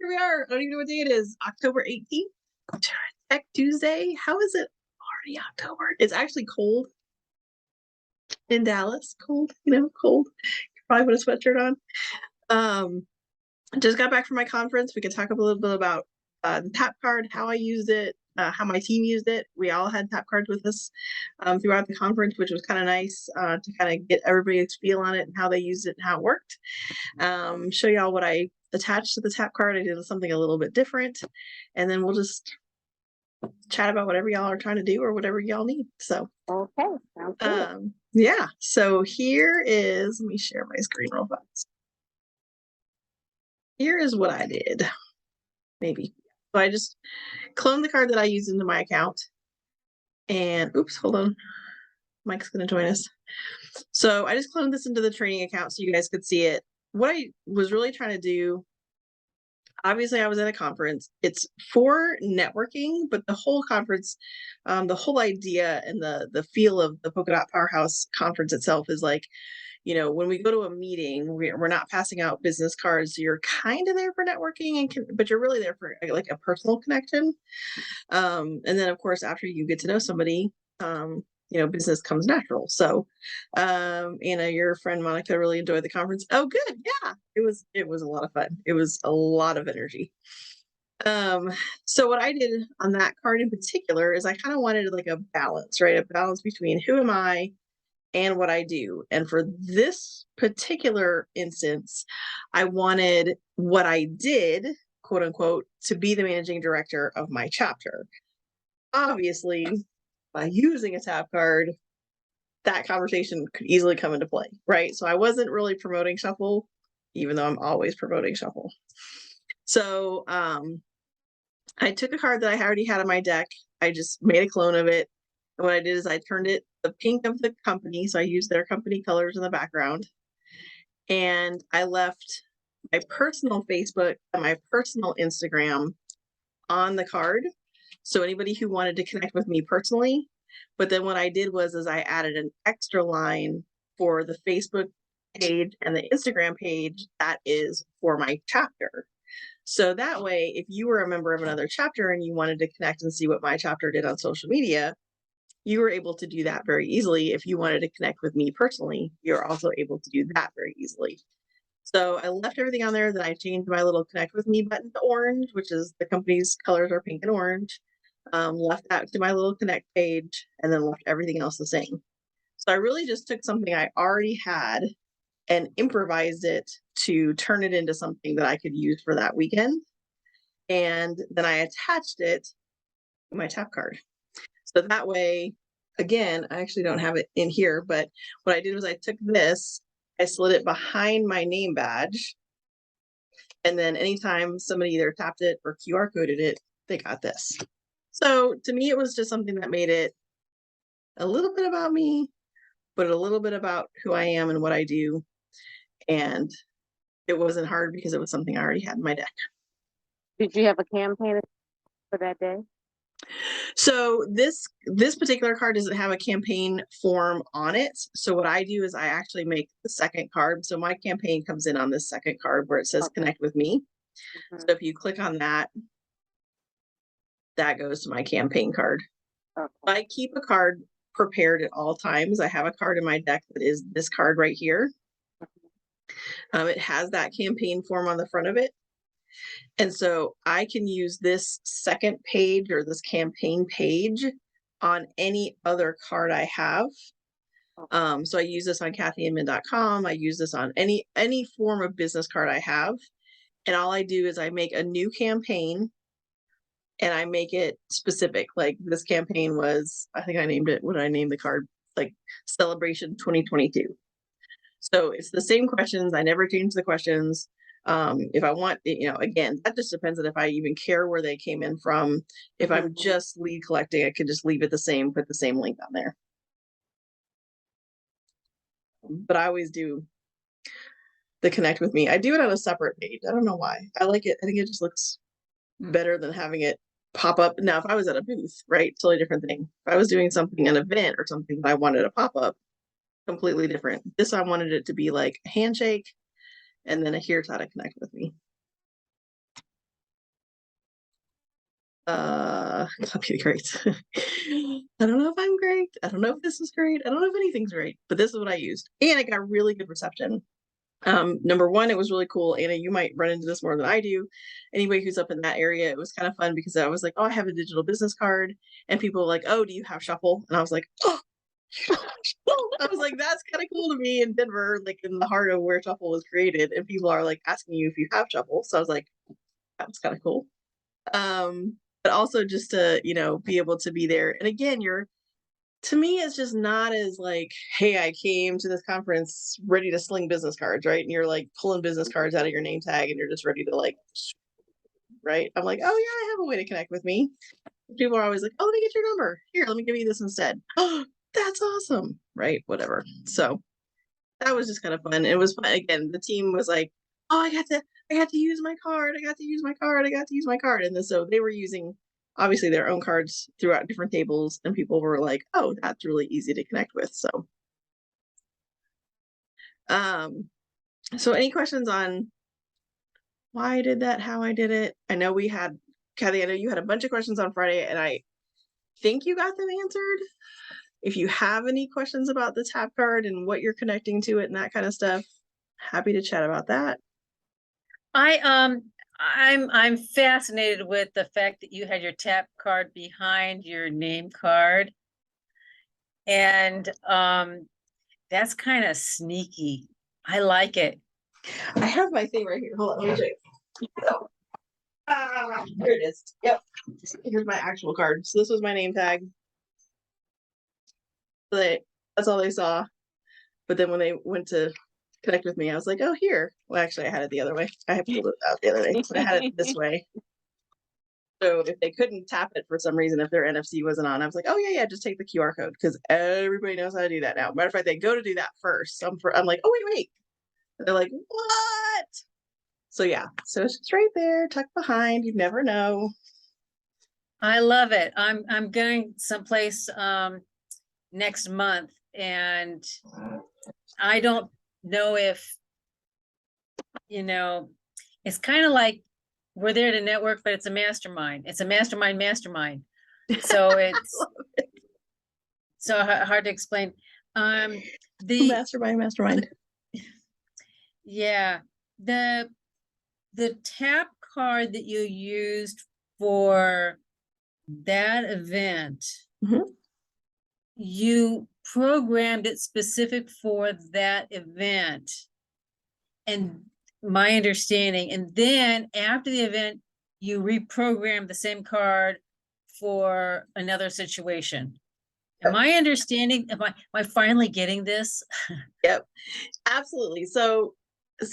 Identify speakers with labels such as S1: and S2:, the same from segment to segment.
S1: here we are. I don't even know what day it is. October 18th. Tech Tuesday. How is it already October? It's actually cold in Dallas. Cold, cold. Probably put a sweatshirt on. Just got back from my conference. We could talk a little bit about the tap card, how I used it, how my team used it. We all had tap cards with us throughout the conference, which was kind of nice to kind of get everybody's feel on it and how they used it and how it worked. Show y'all what I attached to the tap card. I did something a little bit different, and then we'll just chat about whatever y'all are trying to do or whatever y'all need. So
S2: okay, sounds good.
S1: Yeah, so here is, let me share my screen real fast. Here is what I did. Maybe. So I just cloned the card that I used into my account. And oops, hold on. Mike's going to join us. So I just cloned this into the training account so you guys could see it. What I was really trying to do, obviously I was at a conference. It's for networking, but the whole conference, the whole idea and the feel of the Polkadot Powerhouse conference itself is like, when we go to a meeting, we're not passing out business cards. So you're kind of there for networking, but you're really there for like a personal connection. And then, of course, after you get to know somebody, business comes natural. So, Anna, your friend Monica really enjoyed the conference. Oh, good. Yeah, it was a lot of fun. It was a lot of energy. So what I did on that card in particular is I kind of wanted like a balance, right? A balance between who am I and what I do. And for this particular instance, I wanted what I did, quote unquote, to be the managing director of my chapter. Obviously, by using a tap card, that conversation could easily come into play, right? So I wasn't really promoting Shuffle, even though I'm always promoting Shuffle. So I took a card that I already had on my deck. I just made a clone of it. And what I did is I turned it the pink of the company. So I used their company colors in the background. And I left my personal Facebook and my personal Instagram on the card. So anybody who wanted to connect with me personally. But then what I did was I added an extra line for the Facebook page and the Instagram page that is for my chapter. So that way, if you were a member of another chapter and you wanted to connect and see what my chapter did on social media, you were able to do that very easily. If you wanted to connect with me personally, you're also able to do that very easily. So I left everything on there. Then I changed my little connect with me button to orange, which is the company's colors are pink and orange. Left that to my little connect page and then left everything else the same. So I really just took something I already had and improvised it to turn it into something that I could use for that weekend. And then I attached it to my tap card. So that way, again, I actually don't have it in here, but what I did was I took this, I slid it behind my name badge. And then anytime somebody either tapped it or QR coded it, they got this. So to me, it was just something that made it a little bit about me, but a little bit about who I am and what I do. And it wasn't hard because it was something I already had in my deck.
S2: Did you have a campaign for that day?
S1: So this particular card doesn't have a campaign form on it. So what I do is I actually make the second card. So my campaign comes in on this second card where it says connect with me. So if you click on that, that goes to my campaign card. I keep a card prepared at all times. I have a card in my deck that is this card right here. It has that campaign form on the front of it. And so I can use this second page or this campaign page on any other card I have. So I use this on kathyinman.com. I use this on any form of business card I have. And all I do is I make a new campaign and I make it specific. Like this campaign was, I think I named it, what did I name the card? Like Celebration 2022. So it's the same questions. I never change the questions. If I want, again, that just depends on if I even care where they came in from. If I'm just lead collecting, I could just leave it the same, put the same link on there. But I always do the connect with me. I do it on a separate page. I don't know why. I like it. I think it just looks better than having it pop up. Now, if I was at a booth, right, totally different thing. If I was doing something, an event or something that I wanted to pop up, completely different. This, I wanted it to be like a handshake and then a here's how to connect with me. Copy the great. I don't know if I'm great. I don't know if this is great. I don't know if anything's great, but this is what I used. And I got really good reception. Number one, it was really cool. Anna, you might run into this more than I do. Anybody who's up in that area, it was kind of fun because I was like, oh, I have a digital business card. And people were like, oh, do you have Shuffle? And I was like, oh, I was like, that's kind of cool to me in Denver, like in the heart of where Shuffle was created. And people are like asking you if you have Shuffle. So I was like, that was kind of cool. But also just to, be able to be there. And again, to me, it's just not as like, hey, I came to this conference ready to sling business cards, right? And you're like pulling business cards out of your name tag and you're just ready to like, right? I'm like, oh yeah, I have a way to connect with me. People are always like, oh, let me get your number. Here, let me give you this instead. Oh, that's awesome. Right. Whatever. So that was just kind of fun. It was fun. Again, the team was like, oh, I got to use my card. I got to use my card. I got to use my card. And then so they were using obviously their own cards throughout different tables, and people were like, oh, that's really easy to connect with. So any questions on why I did that, how I did it? I know we had, Kathy, I know you had a bunch of questions on Friday, and I think you got them answered. If you have any questions about the tap card and what you're connecting to it and that kind of stuff, happy to chat about that.
S3: I'm fascinated with the fact that you had your tap card behind your name card. And that's kind of sneaky. I like it.
S1: I have my thing right here. Hold on, let me check. Here it is. Yep. Here's my actual card. So this was my name tag. But that's all they saw. But then when they went to connect with me, I was like, oh, here. Well, actually, I had it the other way. I had pulled it out the other way, but I had it this way. So if they couldn't tap it for some reason, if their NFC wasn't on, I was like, oh, yeah, just take the QR code because everybody knows how to do that now. Matter of fact, they go to do that first. So I'm like, oh, wait. And they're like, what? So yeah, so it's just right there, tucked behind. You never know.
S3: I love it. I'm going someplace next month, and I don't know if it's kind of like we're there to network, but it's a mastermind. It's a mastermind. So it's so hard to explain. The
S1: mastermind.
S3: Yeah, the tap card that you used for that event, you programmed it specific for that event, and my understanding, and then after the event you reprogrammed the same card for another situation. Am I understanding? Am I finally getting this?
S1: Yep, absolutely. So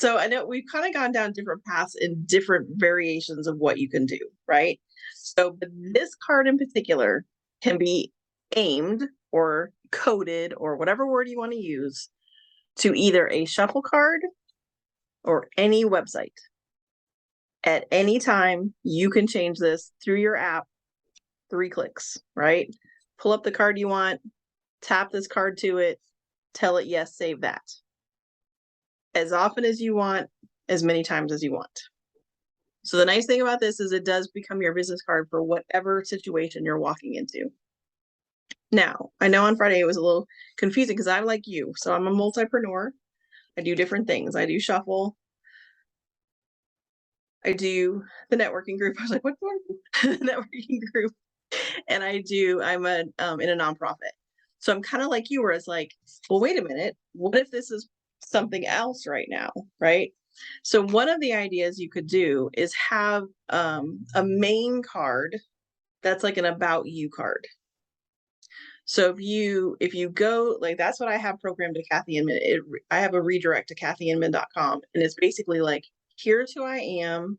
S1: I know we've kind of gone down different paths in different variations of what you can do, right? So but this card in particular can be aimed or coded or whatever word you want to use to either a shuffle card or any website. At any time, you can change this through your app, 3 clicks, right? Pull up the card you want, tap this card to it, tell it yes, save that. As often as you want, as many times as you want. So the nice thing about this is it does become your business card for whatever situation you're walking into. Now, I know on Friday it was a little confusing because I'm like you. So I'm a multipreneur. I do different things. I do Shuffle. I do the networking group. I was like, what the networking group? And I'm in a nonprofit. So I'm kind of like you, where it's like, well, wait a minute. What if this is something else right now, right? So one of the ideas you could do is have a main card that's like an about you card. So if you go, like, that's what I have programmed to Kathy Inman. I have a redirect to kathyinman.com, and it's basically like, here's who I am,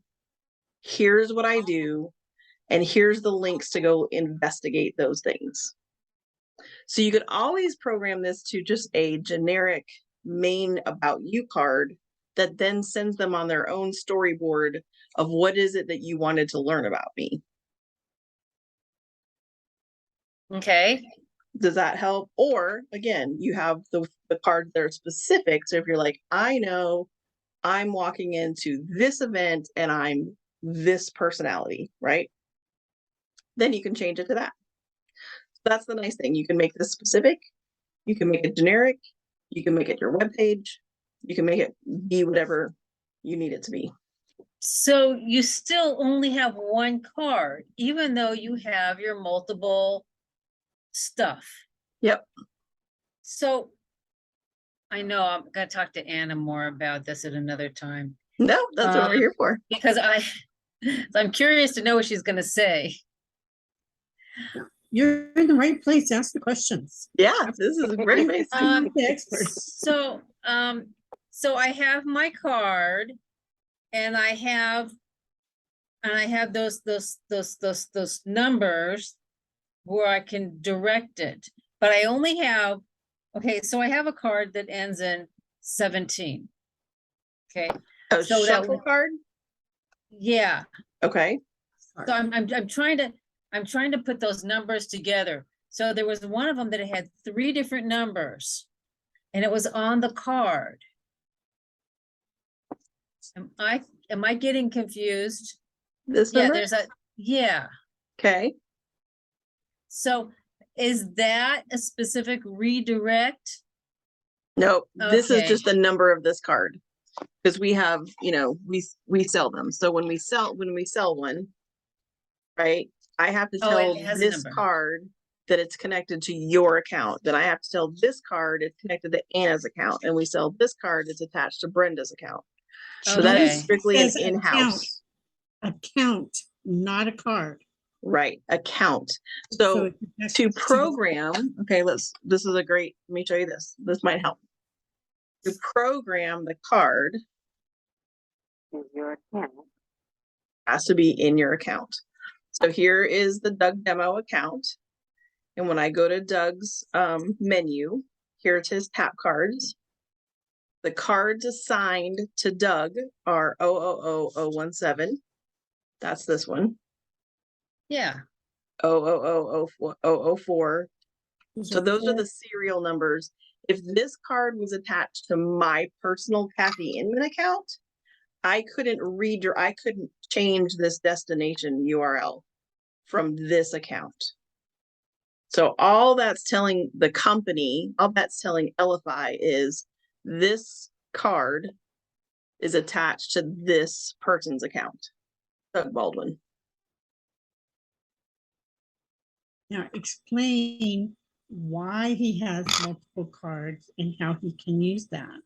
S1: here's what I do, and here's the links to go investigate those things. So you could always program this to just a generic main about you card that then sends them on their own storyboard of what is it that you wanted to learn about me.
S3: Okay.
S1: Does that help? Or again, you have the cards that are specific. So if you're like, I know I'm walking into this event and I'm this personality, right? then you can change it to that. That's the nice thing. You can make this specific, you can make it generic, you can make it your web page, you can make it be whatever you need it to be.
S3: So you still only have one card, even though you have your multiple stuff.
S1: Yep.
S3: So I know I'm gonna talk to Anna more about this at another time,
S1: No, that's what we're here for.
S3: because I'm curious to know what she's gonna say.
S4: You're in the right place to ask the questions.
S1: Yeah, this is a great place.
S4: I'm the expert.
S3: So I have my card, and I have those numbers where I can direct it, but I only have, okay, so I have a card that ends in 17. Okay,
S1: Oh,
S3: so that
S1: shuffle
S3: would-
S1: card?
S3: yeah,
S1: Okay.
S3: so I'm trying to put those numbers together. So there was one of them that had 3 different numbers, and it was on the card. Am I getting confused?
S1: This
S3: Yeah,
S1: number?
S3: there's a, yeah.
S1: Okay.
S3: So is that a specific redirect?
S1: No, this is
S3: Okay.
S1: just the number of this card. Because we have, you know, we sell them. So when we sell one, right? I have to
S3: Oh,
S1: tell
S3: it has a
S1: this
S3: number.
S1: card that it's connected to your account. Then I have to tell this card it's connected to Anna's account. And we sell this card it's attached to Brenda's account. So that
S3: Okay.
S1: is strictly an
S4: Says account.
S1: in-house.
S4: Account, not a card.
S1: Right, account. So
S4: it connects
S1: to
S4: the-
S1: program, okay, this is a great, let me show you this. This might help. To program the card
S2: Is your account.
S1: has to be in your account. So here is the Doug demo account. And when I go to Doug's menu, here's his tap cards. The cards assigned to Doug are 000017. That's this one.
S3: Yeah,
S1: 000004. So those are the serial numbers. If this card was attached to my personal Kathy Inman account, I couldn't change this destination URL from this account. So all that's telling the company, all that's telling Elify is this card is attached to this person's account, Doug Baldwin.
S4: Now explain why he has multiple cards and how he can use that.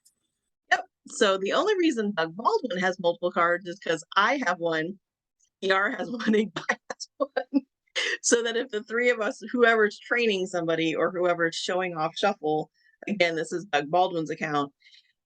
S1: So the only reason Doug Baldwin has multiple cards is because I have one, ER has one, and Guy has one. So that if the 3 of us, whoever's training somebody or whoever's showing off Shuffle, again, this is Doug Baldwin's account,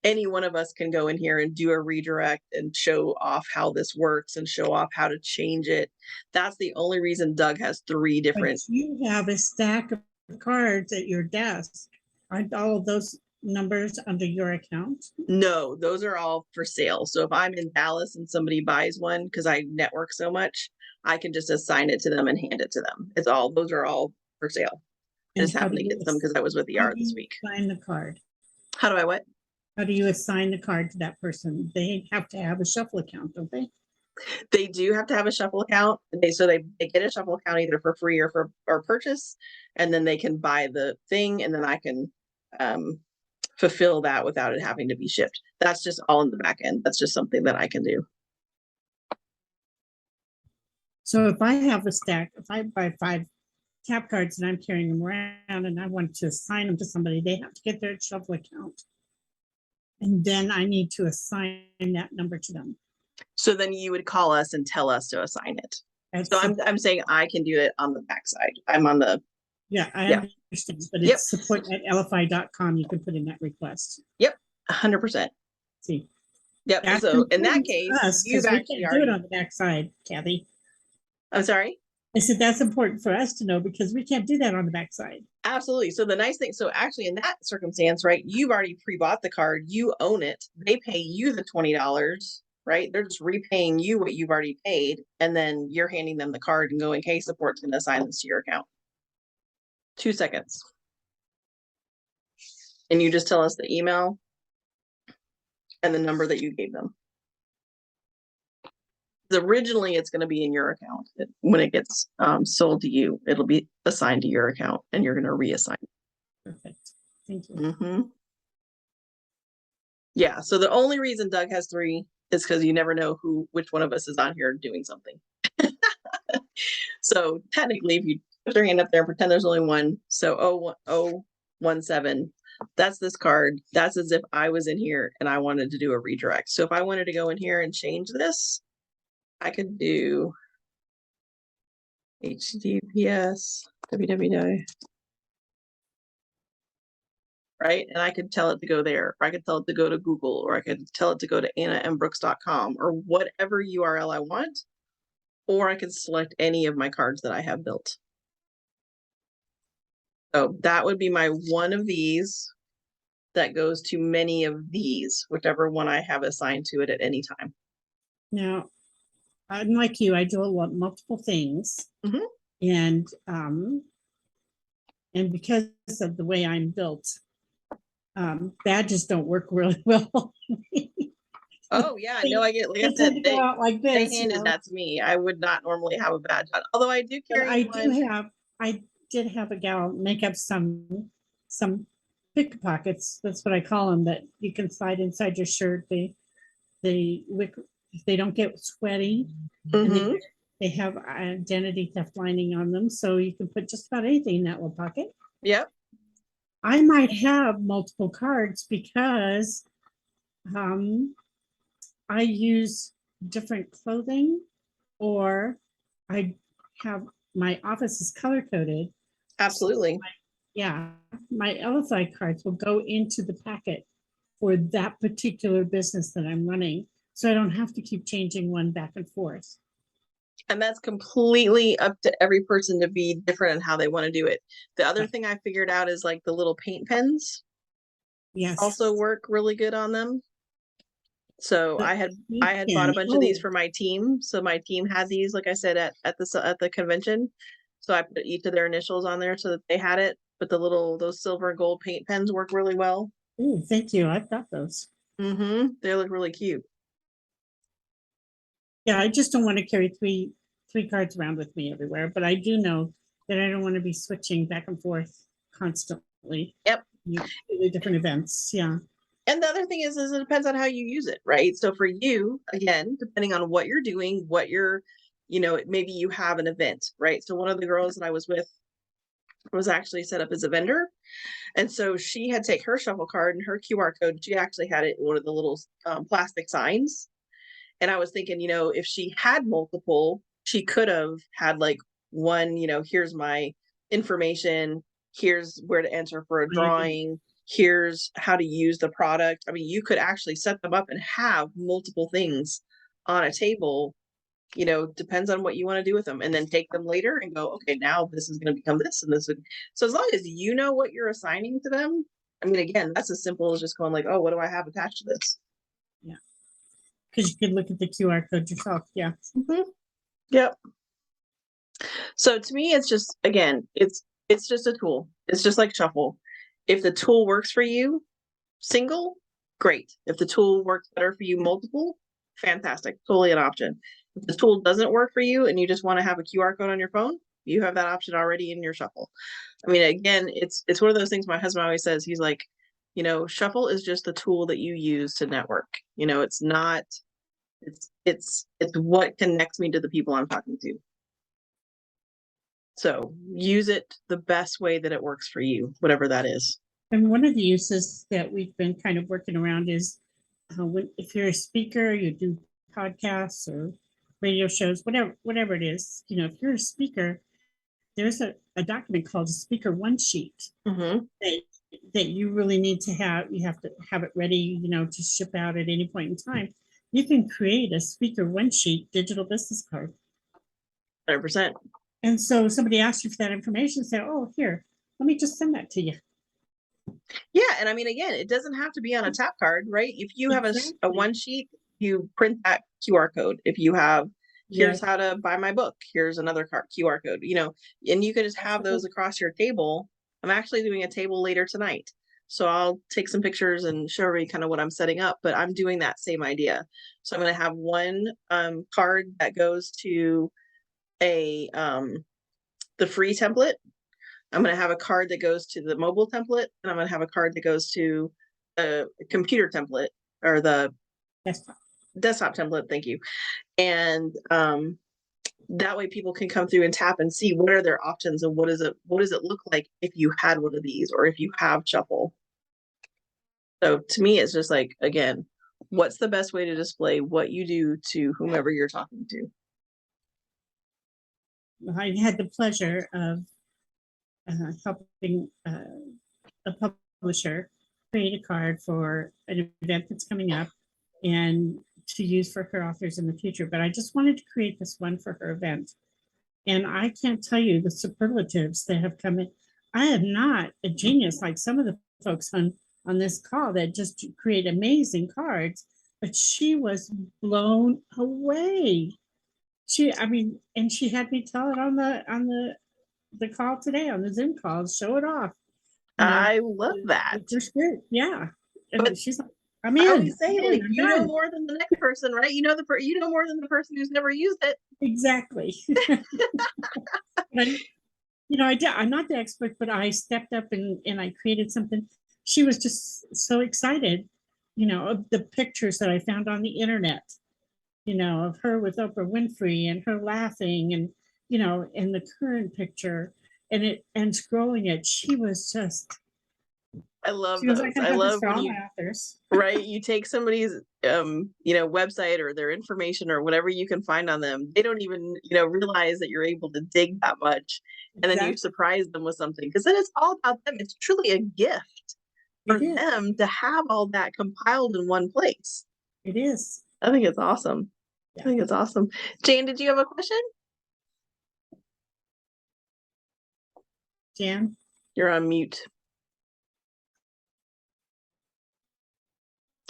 S1: any one of us can go in here and do a redirect and show off how this works and show off how to change it. That's the only reason Doug has 3
S4: But
S1: different.
S4: you have a stack of cards at your desk. Aren't all of those numbers under your account?
S1: No, those are all for sale. So if I'm in Dallas and somebody buys one, because I network so much, I can just assign it to them and hand it to them. Those are all for sale. I
S4: And
S1: just
S4: how
S1: happened
S4: do
S1: to
S4: you
S1: get them because I was with
S4: how
S1: ER
S4: do
S1: this
S4: you
S1: week.
S4: Assign the card.
S1: How do I what?
S4: How do you assign the card to that person? They have to have a Shuffle account, don't they?
S1: They do have to have a Shuffle account. They get a Shuffle account either for free or purchase, and then they can buy the thing, and then I can fulfill that without it having to be shipped. That's just all in the back end. That's just something that I can do.
S4: So if I have a stack, if I buy 5 tap cards and I'm carrying them around and I want to assign them to somebody, they have to get their Shuffle account. And then I need to assign that number to them.
S1: So then you would call us and tell us to assign it.
S4: That's
S1: So
S4: the-
S1: I'm saying I can do it on the backside. I'm on the
S4: Yeah, I
S1: Yeah.
S4: understand, but
S1: Yep.
S4: it's support@lfi.com. You can put in that request.
S1: 100%.
S4: See.
S1: Yep.
S4: that's
S1: So in that
S4: important to
S1: case,
S4: us, 'cause
S1: you've
S4: we
S1: actually
S4: can't do it
S1: already.
S4: on the backside, Kathy.
S1: I'm sorry.
S4: I said that's important for us to know because we can't do that on the backside.
S1: Absolutely. So the nice thing, so actually in that circumstance, right, you've already pre-bought the card, you own it, they pay you the $20, right? They're just repaying you what you've already paid, and then you're handing them the card and going, hey, support's gonna assign this to your account. 2 seconds. And you just tell us the email and the number that you gave them. Originally it's going to be in your account. When it gets sold to you, it'll be assigned to your account and you're going to reassign.
S4: Perfect. Thank you.
S1: Mm-hmm. Yeah, so the only reason Doug has 3 is because you never know which one of us is on here doing something. So technically, if you put your hand up there and pretend there's only one, so 017, that's this card. That's as if I was in here and I wanted to do a redirect. So if I wanted to go in here and change this, I could do HTTPS www. Right? And I could tell it to go there, or I could tell it to go to Google, or I could tell it to go to annambrooks.com, or whatever URL I want, or I could select any of my cards that I have built. So that would be my one of these that goes to many of these, whichever one I have assigned to it at any time.
S4: Now, unlike you, I do a lot multiple things.
S1: Mhm.
S4: And because of the way I'm built, badges don't work really well.
S1: Oh yeah, no, I get, like I
S4: They tend
S1: said,
S4: to go out like
S1: they
S4: this, you
S1: handed
S4: know.
S1: that to me. I would not normally have a badge on, although I do
S4: But
S1: carry
S4: I did have a gal make up some pickpockets. That's what I call them, that you can slide inside your shirt. They don't get sweaty. And
S1: Mhm.
S4: they have identity theft lining on them, so you can put just about anything in that little pocket.
S1: Yep.
S4: I might have multiple cards because I use different clothing, or I have my office is color coded.
S1: Absolutely.
S4: Yeah, my LSI cards will go into the packet for that particular business that I'm running, so I don't have to keep changing one back and forth.
S1: And that's completely up to every person to be different in how they want to do it. The other thing I figured out is like the little paint pens
S4: Yes.
S1: also work really good on them. So
S4: The
S1: I had
S4: paint
S1: bought a
S4: pen.
S1: bunch of these
S4: Oh.
S1: for my team. So my team had these, like I said, at the convention. So I put each of their initials on there so that they had it. But those silver and gold paint pens work really well.
S4: Oh, thank you. I've got those.
S1: Mm-hmm. They look really cute.
S4: Yeah, I just don't want to carry three cards around with me everywhere, but I do know that I don't want to be switching back and forth constantly.
S1: Yep.
S4: The different events. Yeah.
S1: And the other thing is it depends on how you use it, right? So for you, again, depending on what you're doing, maybe you have an event, right? So one of the girls that I was with was actually set up as a vendor. And so she had take her shuffle card and her QR code. She actually had it in one of the little plastic signs. And I was thinking, if she had multiple, she could have had like one, here's my information, here's where to enter for a drawing, here's how to use the product. I mean, you could actually set them up and have multiple things on a table, depends on what you want to do with them, and then take them later and go, okay, now this is going to become this and this. So as long as you know what you're assigning to them, I mean, again, that's as simple as just going like, oh, what do I have attached to this?
S4: Yeah. Because you could look at the QR code yourself. Yeah.
S1: Mm-hmm. Yep. So to me, it's just, again, it's just a tool. It's just like Shuffle. If the tool works for you single, great. If the tool works better for you multiple, fantastic. Totally an option. If the tool doesn't work for you and you just want to have a QR code on your phone, you have that option already in your Shuffle. I mean, again, it's one of those things my husband always says. He's like, Shuffle is just the tool that you use to network. It's not, it's what connects me to the people I'm talking to. So use it the best way that it works for you, whatever that is.
S4: And one of the uses that we've been kind of working around is if you're a speaker, you do podcasts or radio shows, whatever it is, if you're a speaker, there's a document called a speaker one sheet
S1: Mm-hmm.
S4: that you really need to have. You have to have it ready, to ship out at any point in time. You can create a speaker one sheet digital business card.
S1: 100%.
S4: And so somebody asks you for that information, say, oh, here, let me just send that to you.
S1: Yeah. And I mean, again, it doesn't have to be on a tap card, right? If you have a one sheet, you print that QR code. If you have, here's how to buy my book, here's another QR code, and you can just have those across your table. I'm actually doing a table later tonight. So I'll take some pictures and show everybody kind of what I'm setting up, but I'm doing that same idea. So I'm going to have one card that goes to a the free template. I'm going to have a card that goes to the mobile template, and I'm going to have a card that goes to a computer template or the desktop template. Thank you. And that way people can come through and tap and see what are their options and what does it look like if you had one of these or if you have Shuffle. So to me, it's just like, again, what's the best way to display what you do to whomever you're talking to?
S4: I had the pleasure of helping a publisher create a card for an event that's coming up and to use for her authors in the future. But I just wanted to create this one for her event. And I can't tell you the superlatives that have come in. I am not a genius like some of the folks on this call that just create amazing cards, but she was blown away. And she had me tell it on the call today, on the Zoom call, show it off.
S1: I love that.
S4: Just good, yeah. And
S1: But
S4: she's like, I'm
S1: I
S4: in.
S1: always say,
S4: I'm in,
S1: like,
S4: I'm
S1: you know
S4: done."
S1: more than the next person, right? You know you know more than the person who's never used it.
S4: Exactly. And, I'm not the expert, but I stepped up and I created something. She was just so excited, of the pictures that I found on the internet, of her with Oprah Winfrey and her laughing and, in the current picture and scrolling it. She was just,
S1: I love
S4: she was
S1: those.
S4: like, I
S1: I
S4: have this
S1: love
S4: for
S1: when
S4: all
S1: you
S4: my authors.
S1: right, you take somebody's website or their information or whatever you can find on them. They don't even realize that you're able to dig that much, and then you surprise them with something, because then it's all about them. It's truly a gift for
S4: It is.
S1: them to have all that compiled in one place.
S4: It is.
S1: I think it's awesome.
S4: Yeah.
S1: I think it's awesome. Jane, did you have a question?
S4: Jan?
S1: You're on mute.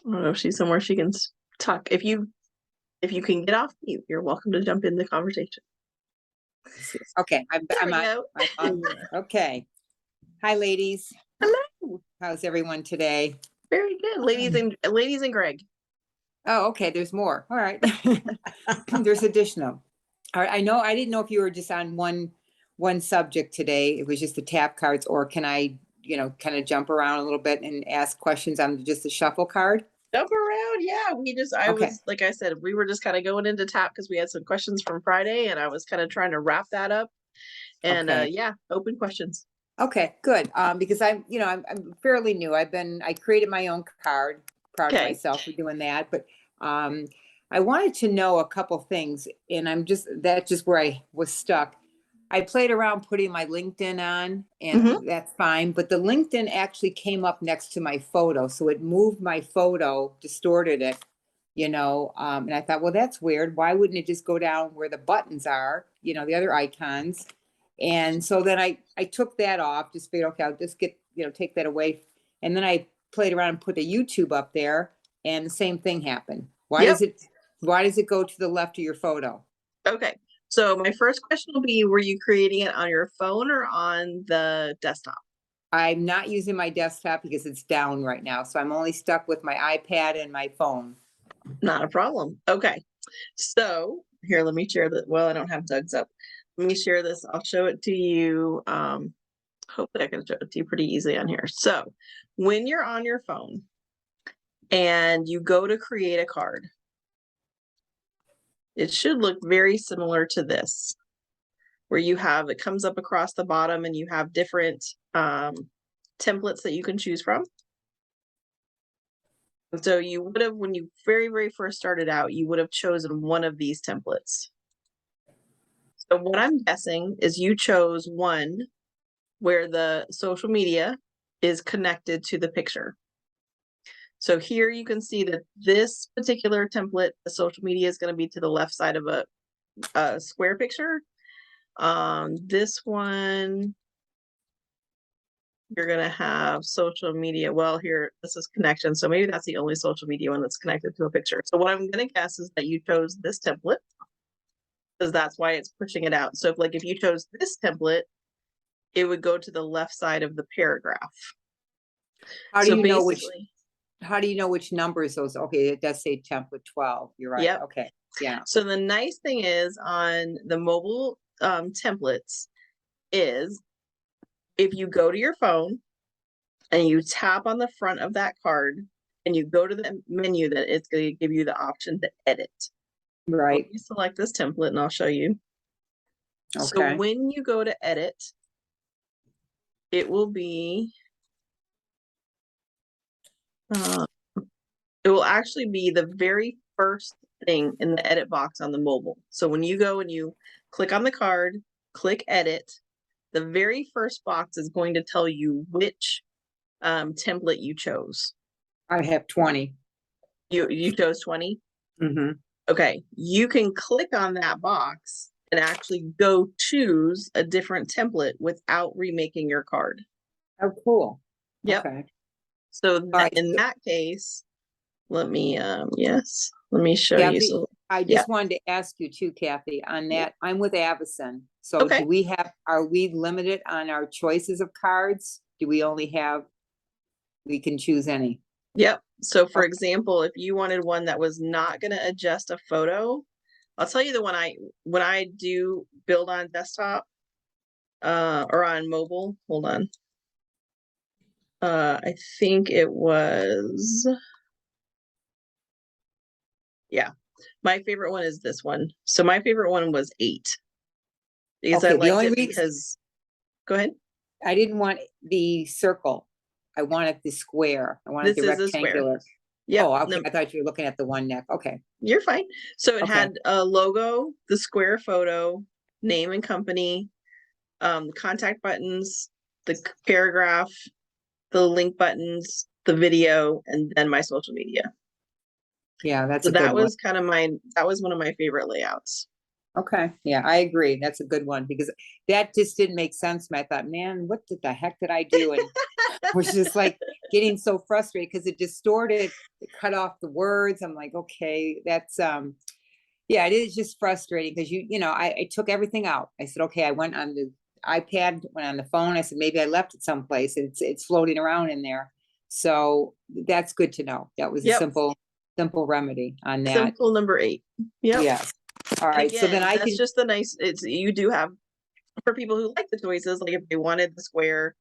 S1: I don't know if she's somewhere she can talk. If you can get off mute, you're welcome to jump in the conversation.
S5: Okay, I'm on. Okay. Hi, ladies.
S1: Hello.
S5: How's everyone today?
S1: Very good, ladies and Greg.
S5: Oh, okay. There's more. All right. There's additional. All right. I didn't know if you were just on one subject today. It was just the tap cards, or can I, kind of jump around a little bit and ask questions on just the shuffle card?
S1: Jump around, yeah. Was like I said, we were just kind of going into tap because we had some questions from Friday, and I was kind of trying to wrap that up. And
S5: Okay.
S1: Open questions.
S5: Okay, good. Because I'm fairly new. I created my own card. Proud of myself for doing that. But I wanted to know a couple things, and that's just where I was stuck. I played around putting my LinkedIn on, and that's fine. But the LinkedIn actually came up next to my photo, so it moved my photo, distorted it, and I thought, well, that's weird. Why wouldn't it just go down where the buttons are, the other icons? And so then I took that off, just figured, okay, I'll just take that away. And then I played around and put a YouTube up there, and the same thing happened. Why does it go to the left of your photo?
S1: Okay. So my first question will be, were you creating it on your phone or on the desktop?
S5: I'm not using my desktop because it's down right now. So I'm only stuck with my iPad and my phone.
S1: Not a problem. Okay. So here, let me share that. Well, I don't have Doug's up. Let me share this. I'll show it to you. Hopefully I can show it to you pretty easily on here. So when you're on your phone and you go to create a card, it should look very similar to this, where it comes up across the bottom and you have different templates that you can choose from. So you would have, when you very, very first started out, you would have chosen one of these templates. So what I'm guessing is you chose one where the social media is connected to the picture. So here you can see that this particular template, the social media, is going to be to the left side of a square picture. This one, you're going to have social media. Well, here, this is connection. So maybe that's the only social media one that's connected to a picture. So what I'm going to guess is that you chose this template, because that's why it's pushing it out. So if you chose this template, it would go to the left side of the paragraph.
S5: How do
S1: So
S5: you know which,
S1: basically,
S5: how do you know which numbers those, okay, it does say template 12, you're right,
S1: Yep.
S5: okay, yeah.
S1: so the nice thing is on the mobile templates is if you go to your phone and you tap on the front of that card and you go to the menu, that it's going to give you the option to edit.
S5: Right,
S1: Let me select this template and I'll show you. So
S5: okay,
S1: when you go to edit, it will be, it will actually be the very first thing in the edit box on the mobile. So when you go and you click on the card, click edit, the very first box is going to tell you which template you chose.
S5: I have 20.
S1: You chose 20?
S5: Mm-hmm.
S1: Okay, you can click on that box and actually go choose a different template without remaking your card.
S5: Oh, cool.
S1: Yep.
S5: Okay.
S1: So
S5: right,
S1: in
S5: so-
S1: that case, let me let me show you.
S5: Kathy,
S1: So
S5: I
S1: yeah.
S5: just wanted to ask you too, Kathy, on that, I'm with Avison. So
S1: Okay.
S5: do we have, are we limited on our choices of cards? Do we only have, we can choose any?
S1: Yep. So for
S5: Okay.
S1: example, if you wanted one that was not going to adjust a photo, I'll tell you the one when I do build on desktop or on mobile, hold on. I think it was, yeah, my favorite one is this one. So my favorite one was 8 because I
S5: Okay, the
S1: liked
S5: only
S1: it
S5: reason
S1: because, go ahead.
S5: I didn't want the circle. I wanted the square. I wanted
S1: This
S5: the
S1: is a square.
S5: rectangular.
S1: Yeah,
S5: Oh, okay, I thought you were looking at the one neck. Okay,
S1: you're fine. So it
S5: Okay.
S1: had a logo, the square photo, name and company, contact buttons, the paragraph, the link buttons, the video, and then my social media.
S5: yeah, that's
S1: So
S5: a good
S1: that
S5: one.
S1: was kind of that was one of my favorite layouts.
S5: Okay, yeah, I agree. That's a good one because that just didn't make sense to me. I thought, man, what the heck did I do? And I was just like getting so frustrated because it distorted, it cut off the words. I'm like, okay, that's yeah, it is just frustrating because you know, I took everything out. I said, okay, I went on the iPad, went on the phone. I said, maybe I left it someplace. It's floating around in there. So that's good to know. That was a
S1: Yep.
S5: simple remedy on that.
S1: Simple number 8. Yep.
S5: Yes. All
S1: And
S5: right. So then
S1: again,
S5: I
S1: that's
S5: can,
S1: just the nice, it's you do have for people who like the choices, like if they wanted the square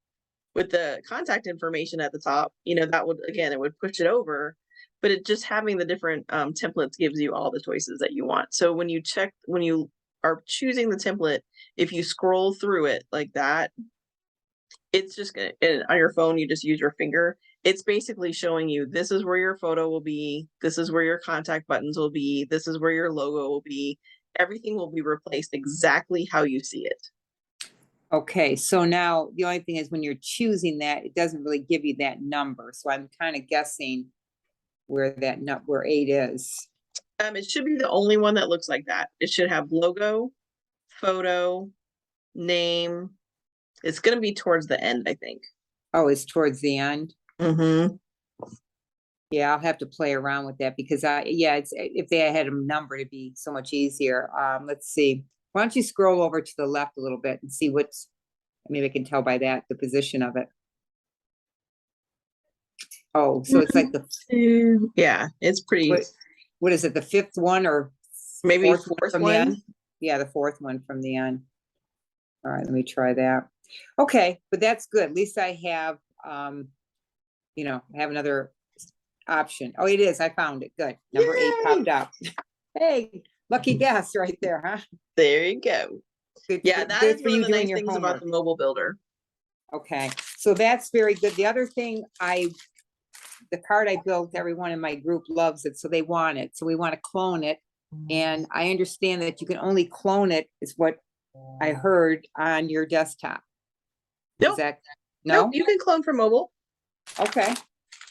S1: with the contact information at the top, that would, again, it would push it over, but it just having the different templates gives you all the choices that you want. So when you are choosing the template, if you scroll through it like that, it's just gonna, and on your phone, you just use your finger. It's basically showing you, this is where your photo will be. This is where your contact buttons will be. This is where your logo will be. Everything will be replaced exactly how you see it.
S5: okay, so now the only thing is when you're choosing that, it doesn't really give you that number. So I'm kind of guessing where where 8 is.
S1: It should be the only one that looks like that. It should have logo, photo, name. It's going to be towards the end, I think.
S5: Oh, it's towards the end.
S1: Mm-hmm.
S5: Yeah, I'll have to play around with that because it's if they had a number, it'd be so much easier. Let's see. Why don't you scroll over to the left a little bit and see maybe I can tell by that the position of it. Oh, so it's like
S1: Yeah, it's pretty.
S5: What is it? The 5th one or
S1: Maybe
S5: fourth
S1: fourth
S5: from
S1: one?
S5: the end? Yeah, the 4th one from the end. All right, let me try that. Okay, but that's good. At least I have, I have another option. Oh, it is. I found it. Good. Number 8
S1: Yay!
S5: popped up. Hey, lucky guess right there, huh?
S1: There you go.
S5: Good,
S1: Yeah,
S5: good,
S1: that
S5: good
S1: is
S5: for
S1: one
S5: you
S1: of the
S5: doing
S1: nice
S5: your
S1: things
S5: homework.
S1: about the mobile builder.
S5: Okay, so that's very good. The other thing, the card I built, everyone in my group loves it, so they want it. So we want to clone it. And I understand that you can only clone it, is what I heard on your desktop. Is
S1: Nope.
S5: that,
S1: Nope,
S5: no?
S1: you can clone from mobile.
S5: Okay.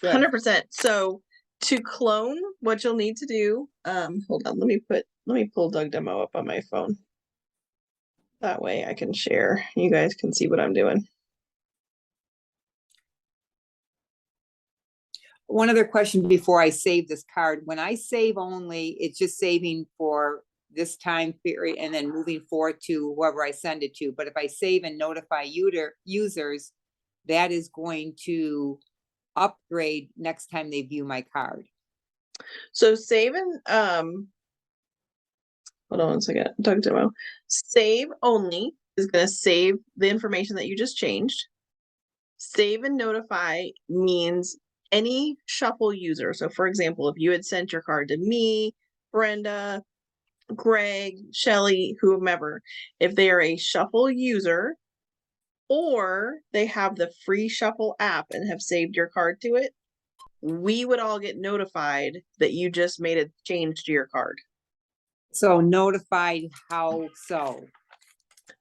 S5: Good.
S1: 100%. So to clone, what you'll need to do, hold on, let me pull Doug Demo up on my phone. That way I can share. You guys can see what I'm doing.
S5: One other question before I save this card. When I save only, it's just saving for this time period and then moving forward to whoever I send it to. But if I save and notify users, that is going to upgrade next time they view my card?
S1: So save and hold on one second. Doug demo. Save only is going to save the information that you just changed. Save and notify means any shuffle user. So for example, if you had sent your card to me, Brenda, Greg, Shelly, whomever, if they are a shuffle user or they have the free shuffle app and have saved your card to it, we would all get notified that you just made a change to your card.
S5: So notified, how so?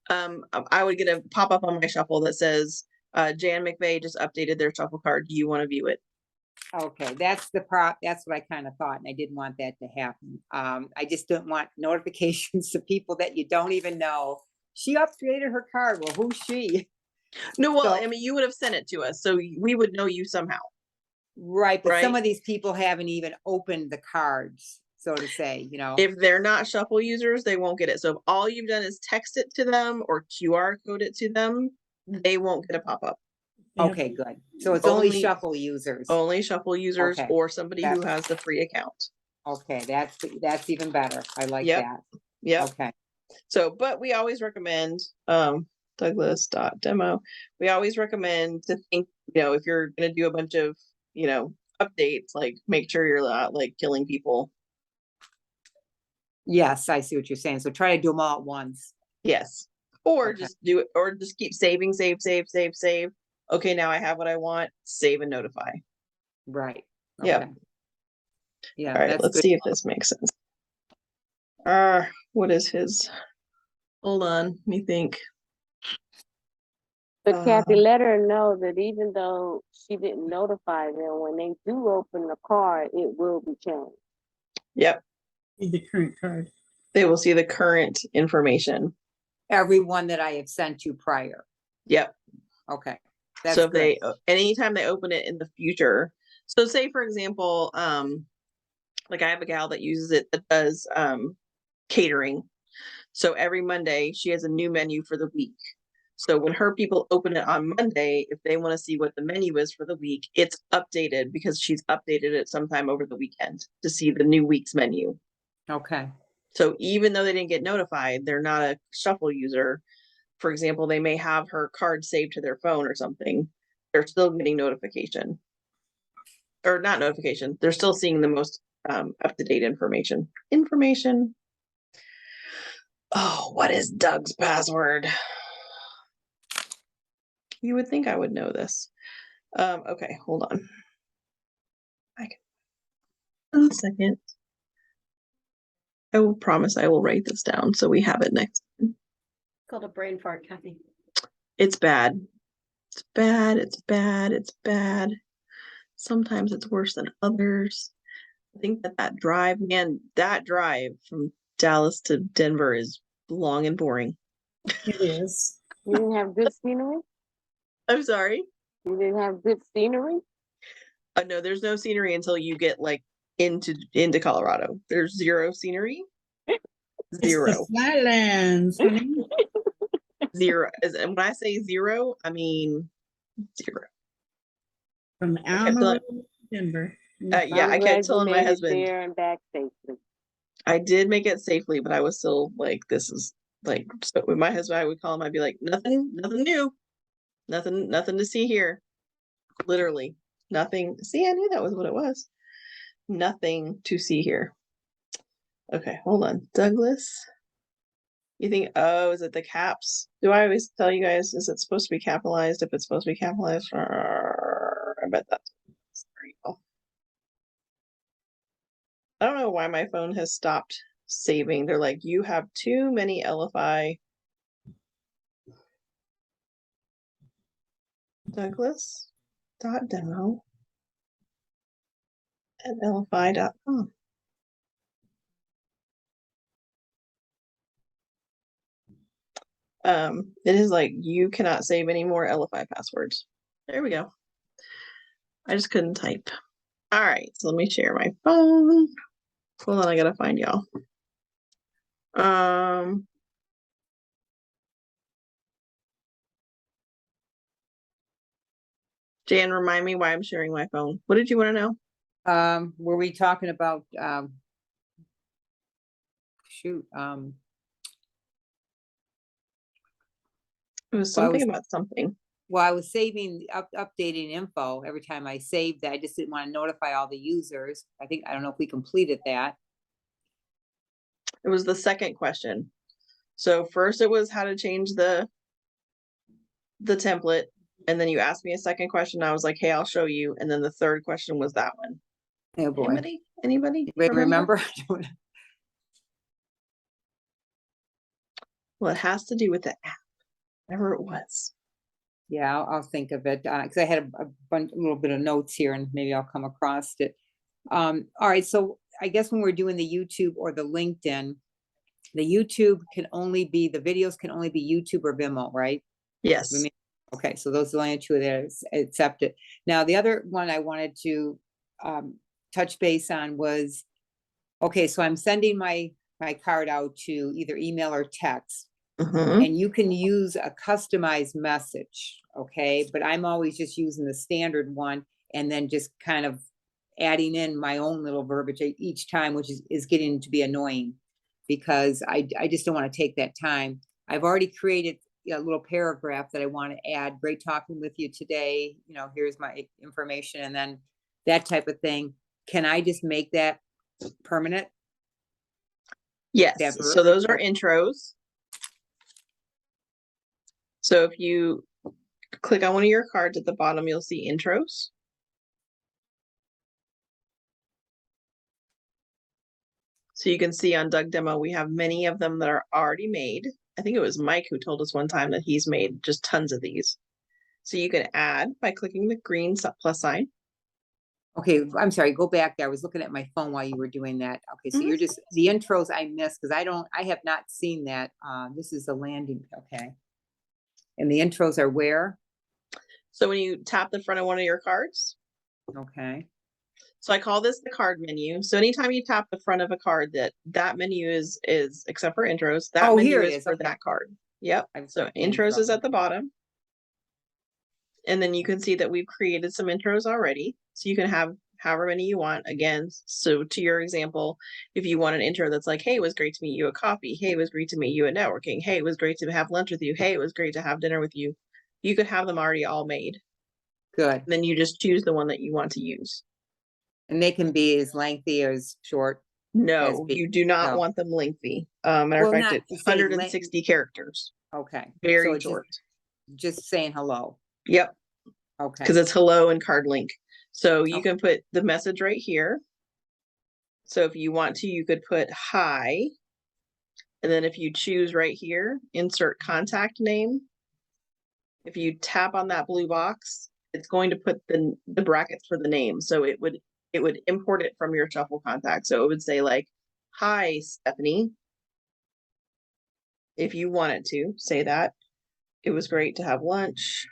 S1: I would get a pop-up on my shuffle that says, Jan McVeigh just updated their shuffle card. Do you want to view it?
S5: Okay, that's what I kind of thought, and I didn't want that to happen. I just don't want notifications to people that you don't even know. She upgraded her card. Well, who's she?
S1: No, well,
S5: So-
S1: I mean, you would have sent it to us, so we would know you somehow.
S5: Right, but some
S1: Right.
S5: of these people haven't even opened the cards, so to say, you know?
S1: If they're not shuffle users, they won't get it. So if all you've done is text it to them or QR code it to them, they won't get a pop-up.
S4: They have-
S5: Okay, good. So it's only
S1: Only-
S5: shuffle users.
S1: Only shuffle users
S5: Okay.
S1: or somebody who
S5: That-
S1: has the free account.
S5: Okay, that's even better. I like
S1: Yep.
S5: that.
S1: Yep.
S5: Okay,
S1: So, but we always recommend, Douglas.demo. We always recommend to think, if you're gonna do a bunch of, updates, like make sure you're not like killing people.
S5: yes, I see what you're saying. So try to do them all at once.
S1: Yes. Or
S5: Okay.
S1: just do it, or just keep saving, save. Okay, now I have what I want, save and notify.
S5: Right.
S1: Yep.
S5: Okay. Yeah,
S1: All right,
S5: that's
S1: let's
S5: good.
S1: see if this makes sense. What is his? Hold on, let me think.
S2: But Kathy,
S1: Uh,
S2: let her know that even though she didn't notify them, when they do open the card, it will be changed.
S1: Yep,
S4: Need the current card.
S1: they will see the current information.
S5: Everyone that I have sent you prior.
S1: Yep.
S5: Okay. That's
S1: So if
S5: good.
S1: they, anytime they open it in the future, so say for example, like I have a gal that uses it that does catering. So every Monday she has a new menu for the week. So when her people open it on Monday, if they want to see what the menu is for the week, it's updated because she's updated it sometime over the weekend to see the new week's menu.
S5: Okay.
S1: So even though they didn't get notified, they're not a shuffle user. For example, they may have her card saved to their phone or something. They're still getting notification. Or not notification. They're still seeing the most up-to-date information. Oh, what is Doug's password? You would think I would know this. Okay, hold on. I can. 1 second. I will promise I will write this down so we have it next.
S6: Called a brain fart, Kathy.
S1: It's bad. It's bad. It's bad. It's bad. Sometimes it's worse than others. I think that drive, man, that drive from Dallas to Denver is long and boring.
S4: It is.
S2: You didn't have good scenery?
S1: I'm sorry.
S2: You didn't have good scenery?
S1: No, there's no scenery until you get like into Colorado. There's zero scenery.
S4: It's the
S1: Zero.
S4: Flatlands, honey.
S1: Zero. And when I say zero, I mean zero.
S4: From
S1: tell
S4: Amarillo to Denver.
S1: Yeah,
S2: I'm
S1: I
S2: glad
S1: kept
S2: you
S1: telling my
S2: made it
S1: husband
S2: there and back safely.
S1: I did make it safely, but I was still like, this is like, so with my husband, I would call him, I'd be like, nothing new, nothing to see here. Literally nothing. See, I knew that was what it was. Nothing to see here. Okay, hold on. Douglas. You think, oh, is it the caps? Do I always tell you guys, is it supposed to be capitalized? If it's supposed to be capitalized, I bet that's, there you go. I don't know why my phone has stopped saving. They're like, you have too many LFI. Douglas.demo at LFI.com. It is like, you cannot save any more LFI passwords. There we go. I just couldn't type. All right, so let me share my phone. Hold on, I gotta find y'all. Jan, remind me why I'm sharing my phone. What did you want to know?
S5: Were we talking about, shoot,
S1: It was
S5: Well, I
S1: something
S5: was-
S1: about something.
S5: well, I was saving, updating info every time I saved that. I just didn't want to notify all the users. I don't know if we completed that.
S1: It was the second question. So first it was how to change the template. And then you asked me a second question. I was like, hey, I'll show you. And then the third question was that one.
S5: Oh, boy.
S1: Anybody
S5: Anybody remember?
S1: Well, it has to do with the app, whatever it was.
S5: Yeah, I'll think of it, because I had a little bit of notes here and maybe I'll come across it. All right, so I guess when we're doing the YouTube or the LinkedIn, the YouTube can only be, the videos can only be YouTube or Vimeo, right?
S1: Yes.
S5: Vimeo. Okay, so those are the only two that is accepted. Now, the other one I wanted to touch base on was, okay, so I'm sending my card out to either email or text.
S1: Mhm.
S5: And you can use a customized message, okay? But I'm always just using the standard one and then just kind of adding in my own little verbiage each time, which is getting to be annoying because I just don't want to take that time. I've already created a little paragraph that I want to add. Great talking with you today. You know, here's my information and then that type of thing. Can I just make that permanent?
S1: Yes.
S5: That
S1: So those are
S5: verbiage?
S1: intros. So if you click on one of your cards at the bottom, you'll see intros. So you can see on Doug Demo, we have many of them that are already made. I think it was Mike who told us one time that he's made just tons of these. So you can add by clicking the green plus sign.
S5: Okay, I'm sorry, go back there. I was looking at my phone while you were doing that. Okay, so
S1: Mhm.
S5: you're just, the intros I missed because I have not seen that. This is the landing, okay. And the intros are where?
S1: So when you tap the front of one of your cards,
S5: Okay,
S1: so I call this the card menu. So anytime you tap the front of a card, that menu is except for intros, that
S5: Oh,
S1: menu
S5: here it
S1: is
S5: is,
S1: for
S5: okay.
S1: that card. Yep.
S5: I've
S1: So
S5: got the
S1: intros is
S5: intro.
S1: at the bottom. And then you can see that we've created some intros already. So you can have however many you want. Again, so to your example, if you want an intro that's like, hey, it was great to meet you at coffee. Hey, it was great to meet you at networking. Hey, it was great to have lunch with you. Hey, it was great to have dinner with you. You could have them already all made.
S5: Good.
S1: Then you just choose the one that you want to use.
S5: And they can be as lengthy or as short.
S1: No,
S5: big.
S1: you do not
S5: No.
S1: want them lengthy. Matter of
S5: Well,
S1: fact,
S5: not
S1: it's
S5: to say
S1: 160 characters.
S5: Okay. So
S1: Very
S5: it's
S1: short.
S5: just saying hello.
S1: Yep.
S5: Okay.
S1: Because it's hello and card link. So you
S5: Okay.
S1: can put the message right here. So if you want to, you could put hi. And then if you choose right here, insert contact name. If you tap on that blue box, it's going to put the brackets for the name. So it would import it from your shuffle contact. So it would say like, hi, Stephanie. If you wanted to say that, it was great to have lunch.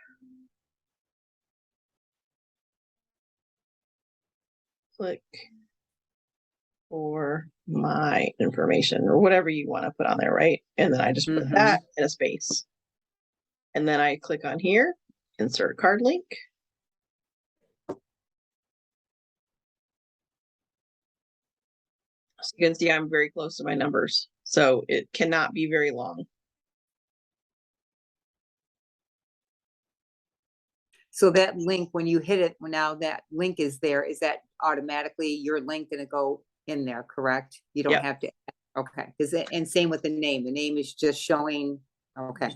S1: Click for my information or whatever you want to put on there, right? And then I just put that in a space. And then I click on here, insert card link. So you can see I'm very close to my numbers. So it cannot be very long.
S5: So that link, when you hit it, now that link is there, is that automatically your link gonna go in there, correct? You don't
S1: Yep.
S5: have to, okay, and same with the name is just showing, okay.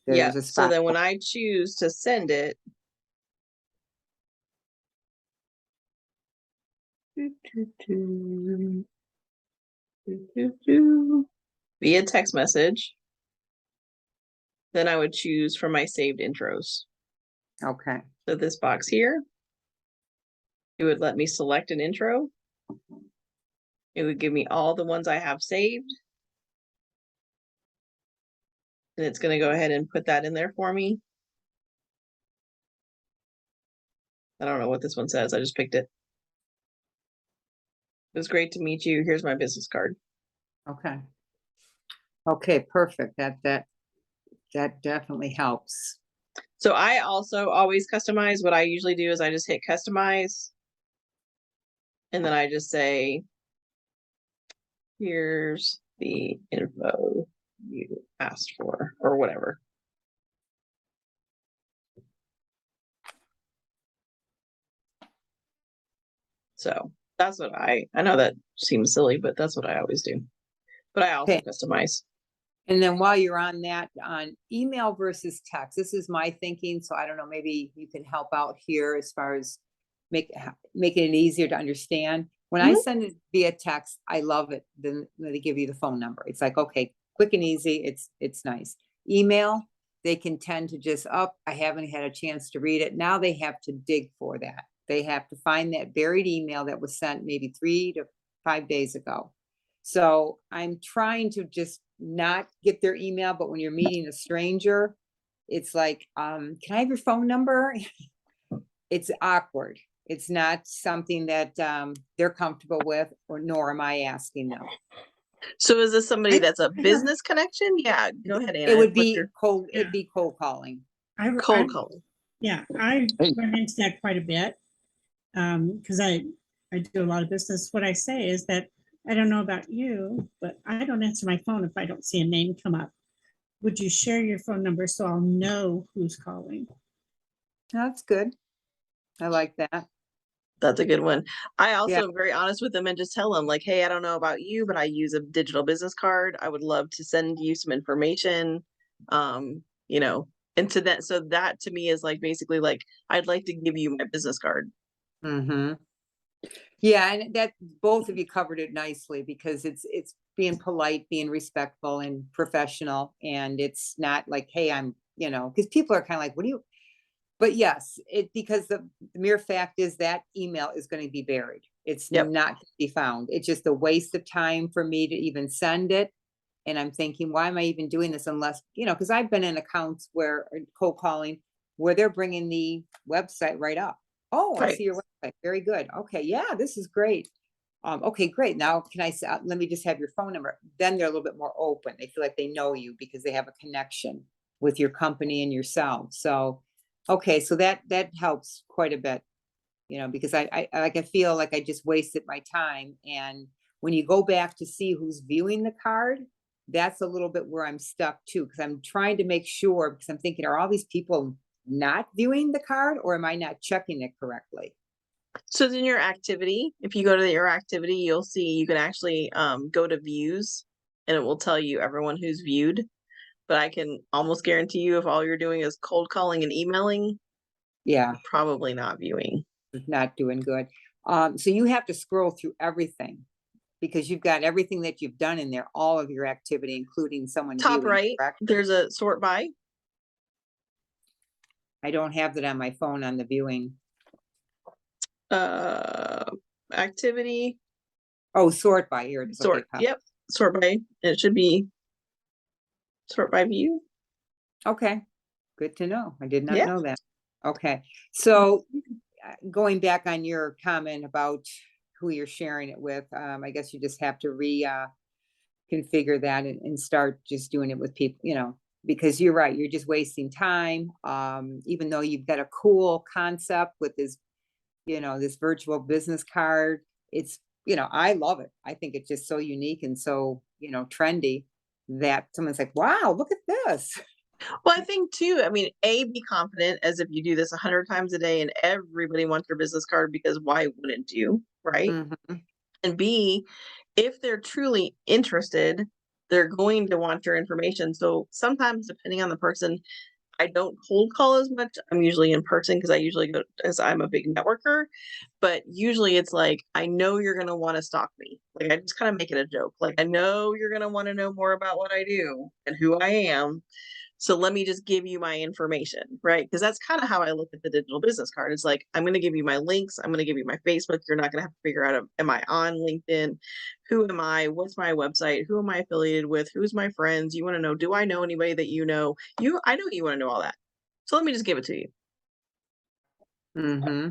S1: Yeah,
S5: There's a
S1: so
S5: spot.
S1: then when I choose to send it, via text message, then I would choose from my saved intros.
S5: Okay,
S1: So this box here, it would let me select an intro. It would give me all the ones I have saved. And it's going to go ahead and put that in there for me. I don't know what this one says. I just picked it. It was great to meet you. Here's my business card.
S5: okay. Okay, perfect. That definitely helps.
S1: So I also always customize. What I usually do is I just hit customize. And then I just say, here's the info you asked for, or whatever. So that's what I know that seems silly, but that's what I always do. But I also
S5: Okay.
S1: customize.
S5: And then while you're on that, on email versus text, this is my thinking, so I don't know, maybe you can help out here as far as making it easier to understand. When I
S1: Mhm.
S5: send it via text, I love it. Then they give you the phone number. It's like, okay, quick and easy. It's nice. Email, they can tend to just I haven't had a chance to read it. Now they have to dig for that. They have to find that buried email that was sent maybe 3 to 5 days ago. So I'm trying to just not get their email, but when you're meeting a stranger, it's like, can I have your phone number? It's awkward. It's not something that they're comfortable with, or nor am I asking them.
S1: So is this somebody
S5: I-
S1: that's a
S5: I have-
S1: business connection? Yeah, go ahead, Anna.
S5: It would
S1: What's
S5: be
S1: your
S5: cold,
S4: Yeah.
S5: it'd be cold calling.
S1: cold calling?
S4: Yeah, I
S7: Hey.
S4: run into that quite a bit. Because I do a lot of business. What I say is that I don't know about you, but I don't answer my phone if I don't see a name come up. Would you share your phone number so I'll know who's calling?
S5: That's good. I like that.
S1: That's a good one. I also
S5: Yeah.
S1: am very honest with them and just tell them like, hey, I don't know about you, but I use a digital business card. I would love to send you some information. You know, and to that, so that to me is like basically like, I'd like to give you my business card.
S5: Mm-hmm. Yeah, and that both of you covered it nicely, because it's being polite, being respectful and professional, and it's not like, hey, I'm, because people are kind of like, what do you? But yes, because the mere fact is that email is going to be buried. It's
S1: Yep.
S5: not to be found. It's just a waste of time for me to even send it. And I'm thinking, why am I even doing this unless, because I've been in accounts where cold calling, where they're bringing the website right up. Oh, I
S1: Right.
S5: see your website. Very good. Okay. Yeah, this is great. Okay, great. Now can I let me just have your phone number. Then they're a little bit more open. They feel like they know you because they have a connection with your company and yourself. So, okay. So that helps quite a bit, because I feel like I just wasted my time. And when you go back to see who's viewing the card, that's a little bit where I'm stuck too, because I'm trying to make sure, because I'm thinking, are all these people not viewing the card, or am I not checking it correctly?
S1: So in your activity, if you go to your activity, you'll see you can actually go to views and it will tell you everyone who's viewed. But I can almost guarantee you if all you're doing is cold calling and emailing,
S5: Yeah,
S1: probably not viewing.
S5: not doing good. So you have to scroll through everything, because you've got everything that you've done in there, all of your activity, including someone
S1: Top
S5: viewing,
S1: right,
S5: correct?
S1: there's a sort by.
S5: I don't have that on my phone on the viewing.
S1: Activity,
S5: Oh, sort by, here it is.
S1: sort.
S5: Okay, pop.
S1: Yep, sort by. It should be sort by view.
S5: Okay, good to know. I did not
S1: Yeah.
S5: know that. Okay, so going back on your comment about who you're sharing it with, I guess you just have to configure that and start just doing it with people, because you're right, you're just wasting time. Even though you've got a cool concept with this, this virtual business card, it's, I love it. I think it's just so unique and so, trendy that someone's like, wow, look at this.
S1: Well, I think too, I mean, be confident as if you do this 100 times a day and everybody wants your business card, because why wouldn't you, right?
S5: Mhm.
S1: And B, if they're truly interested, they're going to want your information. So sometimes, depending on the person, I don't cold call as much. I'm usually in person because I usually go, as I'm a big networker. But usually it's like, I know you're going to want to stalk me. Like, I just kind of make it a joke. Like, I know you're going to want to know more about what I do and who I am. So let me just give you my information, right? Because that's kind of how I look at the digital business card. It's like, I'm going to give you my links. I'm going to give you my Facebook. You're not going to have to figure out, am I on LinkedIn? Who am I? What's my website? Who am I affiliated with? Who's my friends? You want to know, do I know anybody that you know? I know you want to know all that. So let me just give it to you.
S5: Mm-hmm.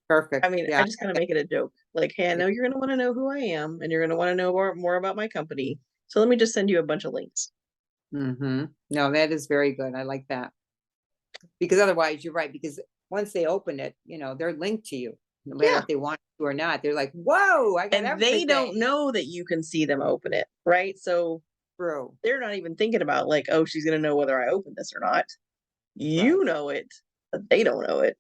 S5: Perfect.
S1: I mean,
S5: Yeah.
S1: I just kind of make it a joke. Like, hey, I know you're going to want to know who I am and you're going to want to know more about my company. So let me just send you a bunch of links.
S5: Mm-hmm. No, that is very good. I like that. because otherwise you're right, because once they open it, you know, they're linked to you. No matter
S1: Yeah.
S5: if they want to or not, they're like, whoa, I got
S1: And they don't
S5: everything
S1: know that you can see them open it, right? So
S5: through.
S1: they're not even thinking about like, oh, she's gonna know whether I open this or not. You know it, but they don't know it.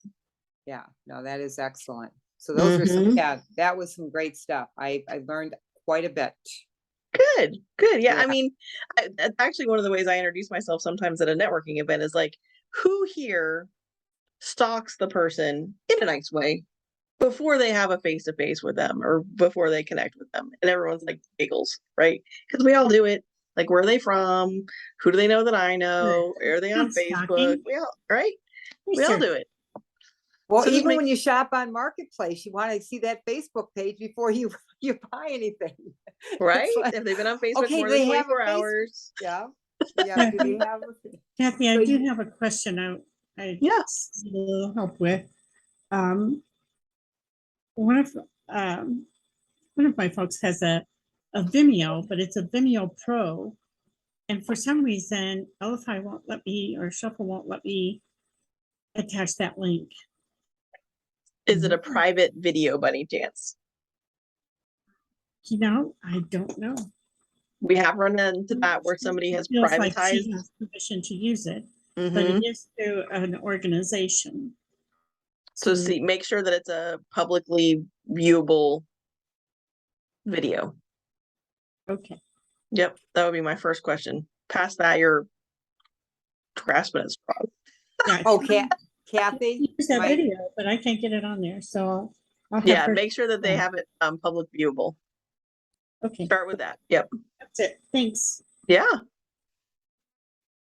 S5: Yeah, no, that is excellent. So those are some,
S1: Mhm.
S5: yeah, that was some great stuff. I learned quite a bit.
S1: Good, good. Yeah, I
S5: Yeah.
S1: mean, that's actually one of the ways I introduce myself sometimes at a networking event is like, who here stalks the person in a nice way before they have a face to face with them or before they connect with them? And everyone's like giggles, right? Because we all do it. Like, where are they from? Who do they know that I know? Are they on
S4: Not
S1: Facebook?
S4: stalking.
S1: We all, right? We all
S4: Research.
S1: do it.
S5: Well,
S1: So just
S5: even
S1: make-
S5: when you shop on Marketplace, you want to see that Facebook page before you you buy anything.
S1: Right?
S5: like,
S1: If they've been on Facebook
S5: okay,
S1: more
S5: they
S1: than
S5: have a
S1: 24
S5: Facebook-
S1: hours.
S5: Yeah. Yeah. Do they have
S4: Kathy, I
S5: So
S4: do
S5: you-
S4: have a question I
S1: Yes.
S4: need a little help with. One of my folks has a Vimeo, but it's a Vimeo Pro. And for some reason, LFI won't let me, or Shuffle won't let me attach that link.
S1: Is it a private video by any chance?
S4: You know, I don't know.
S1: We have run into that where somebody has
S4: Feels like she
S1: privatized.
S4: has permission to use it, but
S1: Mhm.
S4: it is through an organization.
S1: So see, make sure that it's a publicly viewable video.
S4: Okay.
S1: Yep, that would be my first question. Past that, you're grasping at straws.
S4: Yeah.
S5: Oh, Kathy,
S4: Use that
S5: my-
S4: video, but I can't get it on there, so I'll have
S1: Yeah,
S4: her-
S1: make sure that they
S4: yeah.
S1: have it public viewable.
S4: Okay,
S1: Start with that. Yep.
S4: that's it. Thanks.
S1: Yeah.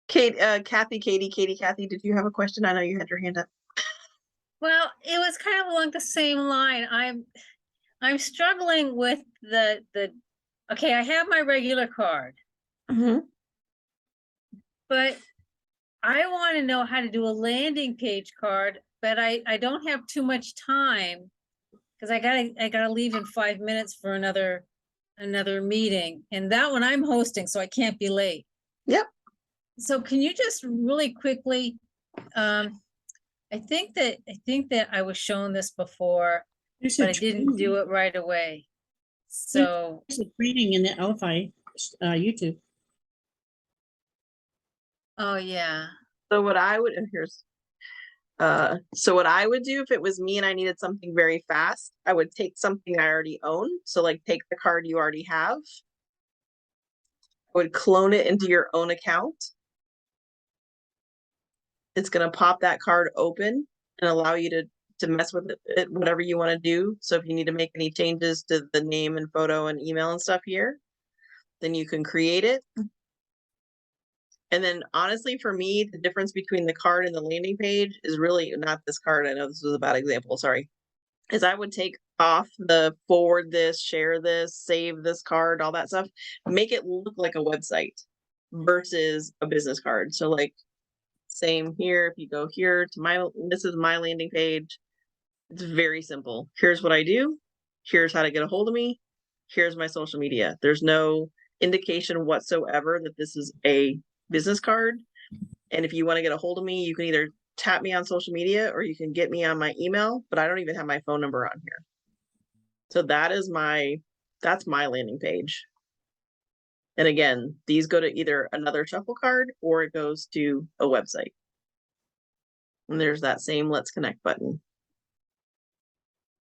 S1: Kate, Kathy, Kathy, did you have a question? I know you had your hand up.
S3: Well, it was kind of along the same line. I'm struggling with okay, I have my regular card, but I want to know how to do a landing page card, but I don't have too much time because I gotta leave in 5 minutes for another meeting, and that one I'm hosting, so I can't be late.
S1: Yep.
S3: So can you just really quickly, I think that I was shown this before,
S4: There's
S3: but I didn't do it right away. So,
S4: There's a training in the LFI YouTube.
S3: oh yeah,
S1: So what I would, and here's, so what I would do if it was me and I needed something very fast, I would take something I already own. So like take the card you already have. I would clone it into your own account. It's gonna pop that card open and allow you to mess with it, whatever you want to do. So if you need to make any changes to the name and photo and email and stuff here, then you can create it. And then honestly, for me, the difference between the card and the landing page is really not this card. I know this was a bad example, sorry. Is I would take off the forward this, share this, save this card, all that stuff, make it look like a website versus a business card. So like same here, if you go here to this is my landing page. It's very simple. Here's what I do. Here's how to get a hold of me. Here's my social media. There's no indication whatsoever that this is a business card. And if you want to get a hold of me, you can either tap me on social media or you can get me on my email, but I don't even have my phone number on here. So that's my landing page. And again, these go to either another shuffle card or it goes to a website. And there's that same Let's Connect button.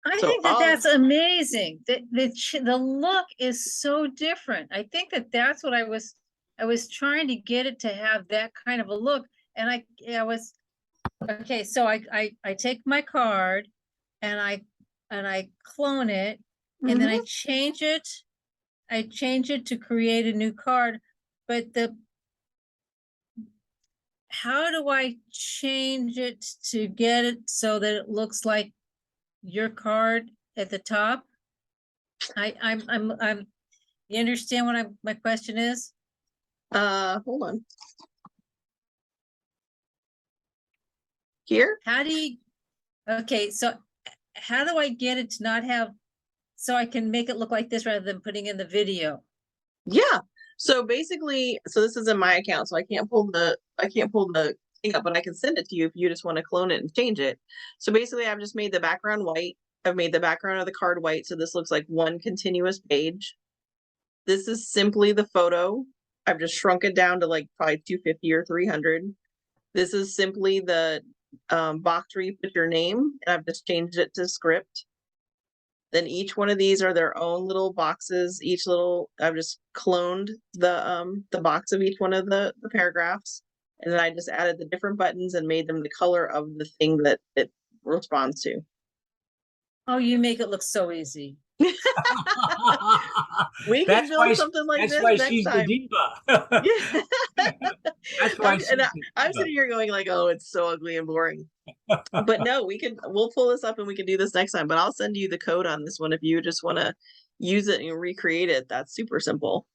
S3: I
S1: So
S3: think that
S1: I'll-
S3: that's amazing. The look is so different. I think that that's what I was trying to get it to have that kind of a look. And I was, okay, so I take my card and I clone it and then I change it. I change it to create a new card, but how do I change it to get it so that it looks like your card at the top? I'm, you understand what my question is?
S1: Hold on. Here?
S3: How do you, okay, so how do I get it to not have, so I can make it look like this rather than putting in the video?
S1: Yeah. So basically, so this is in my account, so I can't pull the thing up, but I can send it to you if you just want to clone it and change it. So basically, I've just made the background white. I've made the background of the card white, so this looks like one continuous page. This is simply the photo. I've just shrunk it down to like probably 250 or 300. This is simply the box where you put your name, and I've just changed it to script. Then each one of these are their own little boxes. Each little, I've just cloned the box of each one of the paragraphs, and then I just added the different buttons and made them the color of the thing that it responds to.
S3: Oh, you make it look so easy.
S1: We can
S7: That's
S1: build
S7: why-
S1: something like
S7: That's
S1: this
S7: why
S1: next
S7: she's the
S1: time.
S7: diva.
S1: Yeah.
S7: That's why
S1: I'm,
S7: she's
S1: and
S7: the
S1: I'm
S7: diva.
S1: sitting here going like, oh, it's so ugly and boring. But no, we'll pull this up and we can do this next time. But I'll send you the code on this one if you just want to use it and recreate it. That's super simple.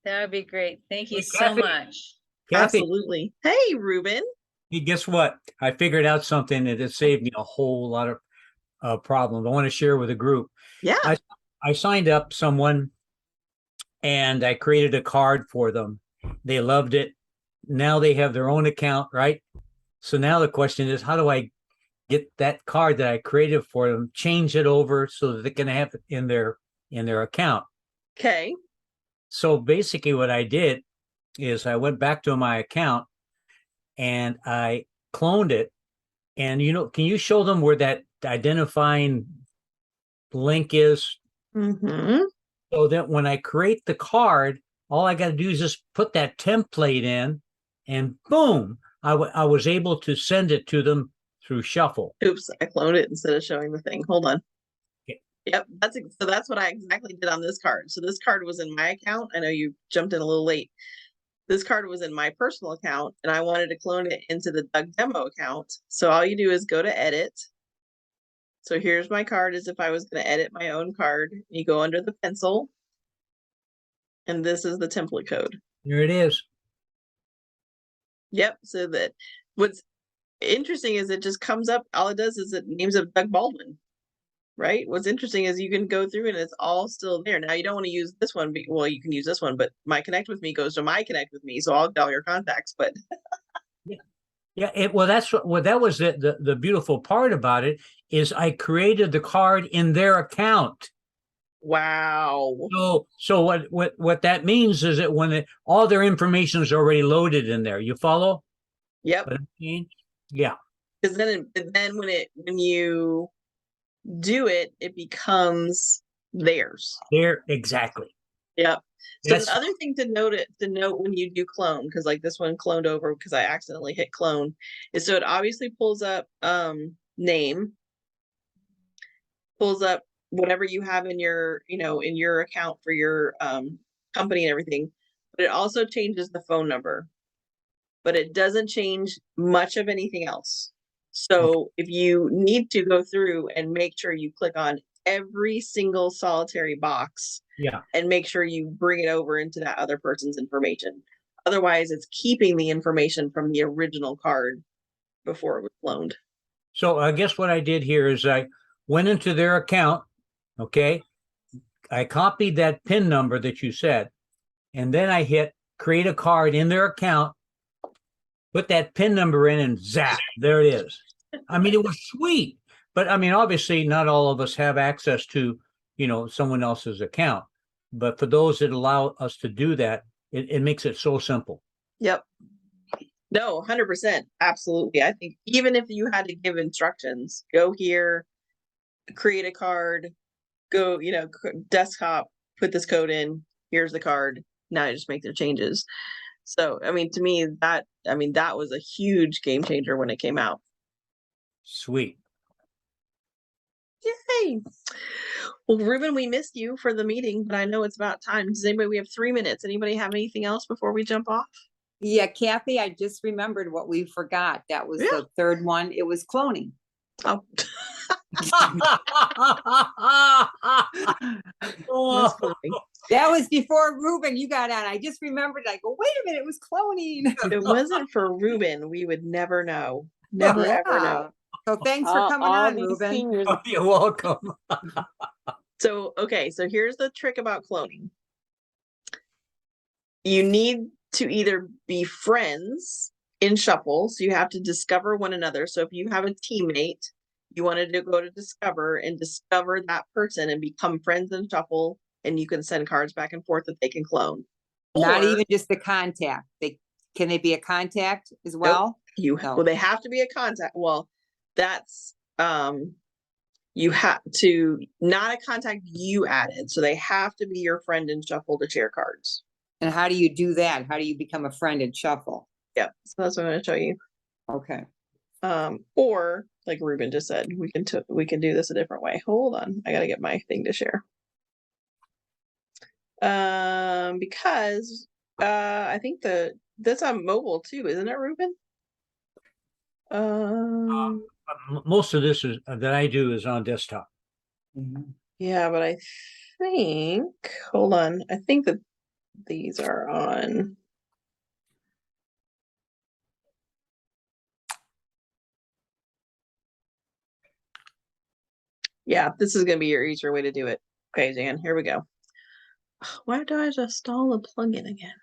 S3: That would be great. Thank you
S7: Hey,
S3: so
S7: Kathy.
S3: much.
S7: Kathy,
S1: Absolutely. Hey, Ruben.
S7: hey, guess what? I figured out something that it saved me a whole lot of problems. I want to share with the group.
S1: Yeah.
S7: I signed up someone and I created a card for them. They loved it. Now they have their own account, right? So now the question is, how do I get that card that I created for them, change it over so that they can have it in their account?
S1: Okay.
S7: So basically what I did is I went back to my account and I cloned it. And can you show them where that identifying link is?
S1: Mm-hmm.
S7: So that when I create the card, all I got to do is just put that template in and boom, I was able to send it to them through Shuffle.
S1: Oops, I cloned it instead of showing the thing. Hold on.
S7: Okay.
S1: Yep, so that's what I exactly did on this card. So this card was in my account. I know you jumped in a little late. This card was in my personal account, and I wanted to clone it into the Doug Demo account. So all you do is go to edit. So here's my card as if I was going to edit my own card. You go under the pencil, and this is the template code.
S7: Here it is.
S1: Yep. So that what's interesting is it just comes up. All it does is it names of Doug Baldwin, right? What's interesting is you can go through and it's all still there. Now you don't want to use this one. Well, you can use this one, but My Connect With Me goes to My Connect With Me. So I'll get all your contacts, but
S7: Yeah, well, that was the beautiful part about it is I created the card in their account.
S1: wow.
S7: So what that means is that when all their information is already loaded in there, you follow?
S1: Yep.
S7: What I mean? Yeah.
S1: Because then when you do it, it becomes theirs.
S7: There, exactly.
S1: Yep. So
S7: That's
S1: the other thing to note when you do clone, because like this one cloned over because I accidentally hit clone, is so it obviously pulls up name, pulls up whatever you have in your in your account for your company and everything, but it also changes the phone number, but it doesn't change much of anything else. So if you need to go through and make sure you click on every single solitary box,
S7: yeah.
S1: and make sure you bring it over into that other person's information. Otherwise, it's keeping the information from the original card before it was cloned.
S7: So I guess what I did here is I went into their account, okay? I copied that PIN number that you said, and then I hit create a card in their account, put that PIN number in, and zap, there it is. I mean, it was sweet. But I mean, obviously not all of us have access to, someone else's account. But for those that allow us to do that, it makes it so simple.
S1: Yep. No, 100%. Absolutely. I think even if you had to give instructions, go here, create a card, go, desktop, put this code in, here's the card. Now you just make the changes. So, I mean, to me, that was a huge game changer when it came out.
S7: Sweet.
S1: Yay. Well, Ruben, we missed you for the meeting, but I know it's about time. We have 3 minutes. Anybody have anything else before we jump off?
S5: Yeah, Kathy, I just remembered what we forgot. That was
S1: Yeah.
S5: the third one. It was cloning.
S1: Oh,
S7: Oh,
S1: that's funny.
S5: That was before Ruben, you got on. I just remembered, I go, wait a minute, it was cloning.
S1: If it wasn't for Ruben, we would never know. Never ever know.
S5: So thanks for coming
S2: All
S5: on,
S2: these
S5: Ruben.
S2: seniors,
S7: You're welcome.
S1: So, okay, so here's the trick about cloning. You need to either be friends in shuffle. So you have to discover one another. So if you have a teammate, you wanted to go to discover and discover that person and become friends in shuffle, and you can send cards back and forth that they can clone.
S5: Not
S1: Or
S5: even just the contact. Can they be a contact as well?
S1: you
S5: No.
S1: well, they have to be a contact. Well, that's you have to not a contact you added. So they have to be your friend in shuffle to share cards.
S5: And how do you do that? How do you become a friend in shuffle?
S1: Yep. So that's what I'm gonna show you.
S5: Okay.
S1: Or like Ruben just said, we can do this a different way. Hold on, I gotta get my thing to share. Because I think that's on mobile too, isn't it, Ruben?
S7: Most of this is that I do is on desktop.
S1: Yeah, but I think, hold on, I think that these are on. Yeah, this is gonna be your easier way to do it. Okay, Jan, here we go. Why do I just install the plugin again?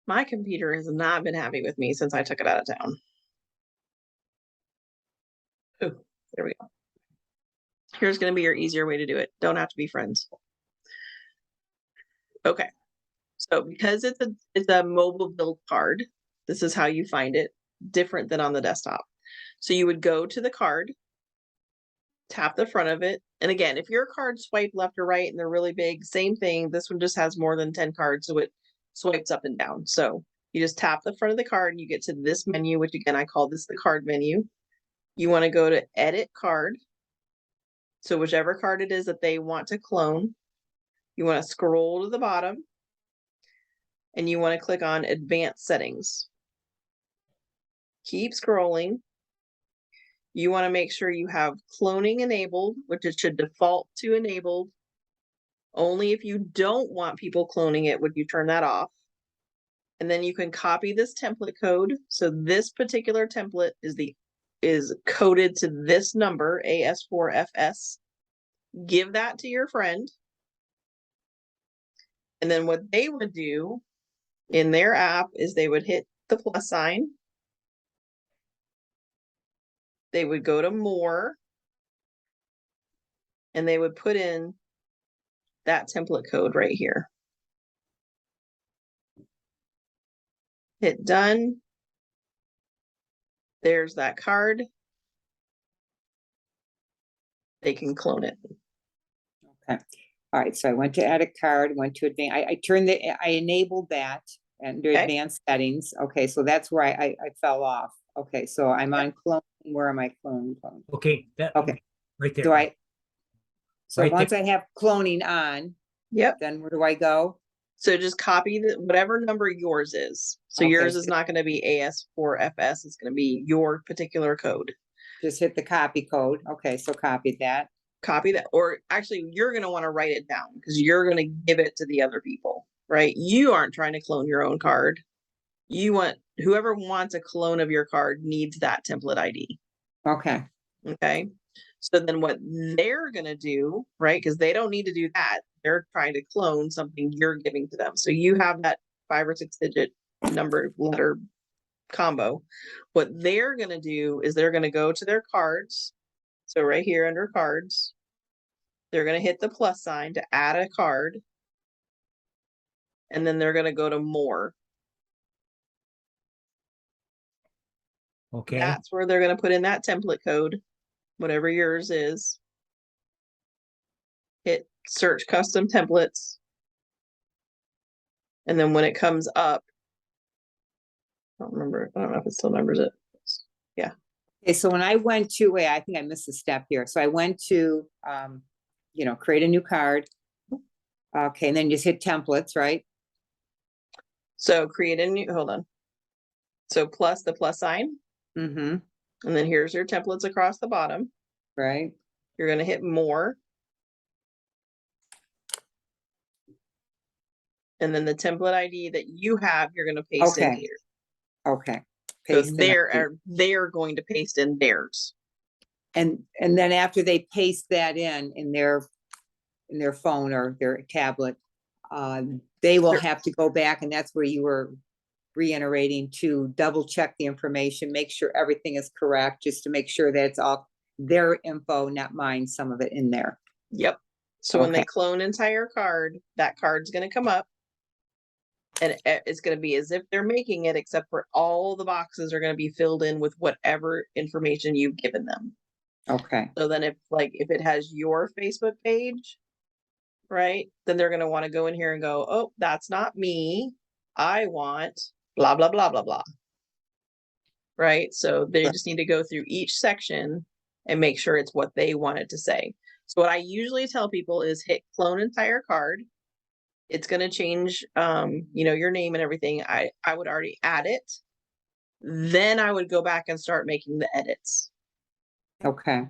S1: My computer has not been happy with me since I took it out of town. Oh, there we go. Here's gonna be your easier way to do it. Don't have to be friends. Okay. So because it's a mobile build card, this is how you find it, different than on the desktop. So you would go to the card, tap the front of it. And again, if your card swipe left or right and they're really big, same thing. This one just has more than 10 cards, so it swipes up and down. So you just tap the front of the card and you get to this menu, which again, I call this the card menu. You want to go to edit card. So whichever card it is that they want to clone, you want to scroll to the bottom and you want to click on advanced settings. Keep scrolling. You want to make sure you have cloning enabled, which it should default to enabled. Only if you don't want people cloning it would you turn that off. And then you can copy this template code. So this particular template is coded to this number, AS4FS. Give that to your friend. And then what they would do in their app is they would hit the plus sign. They would go to more. And they would put in that template code right here. Hit done. There's that card. They can clone it.
S5: Okay. All right. So I went to edit card, went to advance. I enabled that under
S1: Okay.
S5: advanced settings. Okay. So that's where I fell off. Okay. So I'm on clone. Where am I cloning?
S7: Okay, that
S5: Okay.
S7: right there.
S5: Do so
S7: Right
S5: once I have cloning on,
S1: Yep.
S5: then where do I go?
S1: So just copy whatever number yours is. So
S5: Okay.
S1: yours is not going to be AS4FS. It's going to be your particular code.
S5: Just hit the copy code. Okay. So copy that.
S1: Copy that. Or actually, you're going to want to write it down because you're going to give it to the other people, right? You aren't trying to clone your own card. You want whoever wants a clone of your card needs that template ID.
S5: Okay.
S1: Okay. So then what they're going to do, right? Because they don't need to do that. They're trying to clone something you're giving to them. So you have that 5 or 6 digit number letter combo. What they're going to do is they're going to go to their cards. So right here under cards, they're going to hit the plus sign to add a card. And then they're going to go to more.
S7: Okay,
S1: That's where they're going to put in that template code, whatever yours is. Hit search custom templates. And then when it comes up, I don't know if it still remembers it. Yeah.
S5: Okay. So when I went to, wait, I think I missed a step here. So I went to, create a new card. Okay. And then just hit templates, right?
S1: So create a new, hold on. So plus the plus sign,
S5: Mm-hmm.
S1: and then here's your templates across the bottom.
S5: Right.
S1: You're going to hit more. And then the template ID that you have, you're going to paste in
S5: Okay.
S1: here.
S5: Okay.
S1: So
S5: Paste in.
S1: they're going to paste in theirs.
S5: And then after they paste that in their phone or their tablet, they will
S1: Sure.
S5: have to go back, and that's where you were reiterating to double check the information, make sure everything is correct, just to make sure that it's all their info, not mine, some of it in there.
S1: Yep. So when they
S5: Okay.
S1: clone entire card, that card's gonna come up. And it's gonna be as if they're making it, except for all the boxes are gonna be filled in with whatever information you've given them.
S5: Okay,
S1: So then if it has your Facebook page, right, then they're gonna wanna go in here and go, oh, that's not me. I want blah, blah, blah, blah, blah. Right? So they
S5: Right.
S1: just need to go through each section and make sure it's what they want it to say. So what I usually tell people is hit clone entire card. It's gonna change your name and everything. I would already add it. Then I would go back and start making the edits.
S5: okay.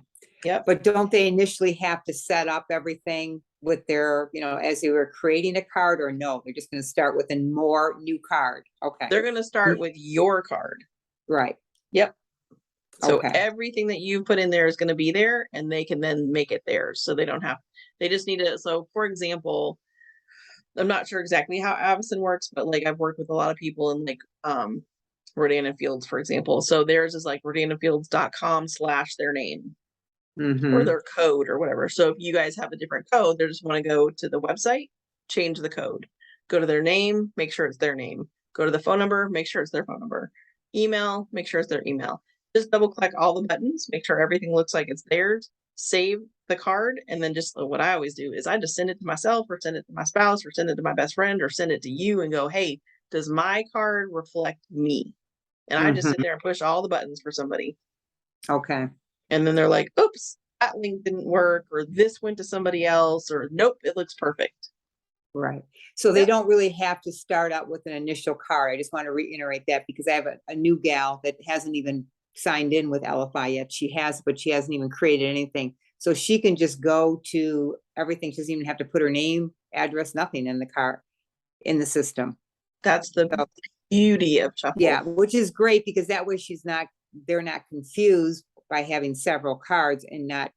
S1: Yep.
S5: But don't they initially have to set up everything with their, as they were creating a card, or no, they're just gonna start with a more new card? Okay,
S1: They're gonna start with your card.
S5: right,
S1: Yep. So
S5: Okay.
S1: everything that you put in there is gonna be there, and they can then make it theirs. So they just need to, so for example, I'm not sure exactly how Avison works, but like I've worked with a lot of people in like Rodan and Fields, for example. So theirs is like rodanandfields.com/their name or
S5: Mhm.
S1: their code or whatever. So if you guys have a different code, they just want to go to the website, change the code, go to their name, make sure it's their name, go to the phone number, make sure it's their phone number, email, make sure it's their email. Just double click all the buttons, make sure everything looks like it's theirs, save the card, and then just what I always do is I just send it to myself or send it to my spouse or send it to my best friend or send it to you and go, hey, does my card reflect me? And I just sit there and push all the buttons for somebody.
S5: Okay,
S1: And then they're like, oops, that link didn't work, or this went to somebody else, or nope, it looks perfect.
S5: right. So they
S1: Yep.
S5: don't really have to start out with an initial card. I just want to reiterate that because I have a new gal that hasn't even signed in with LFI yet. She has, but she hasn't even created anything. So she can just go to everything. She doesn't even have to put her name, address, nothing in the card, in the system.
S1: That's the
S5: So-
S1: beauty of Shuffle.
S5: Yeah, which is great because that way they're not confused by having several cards and not,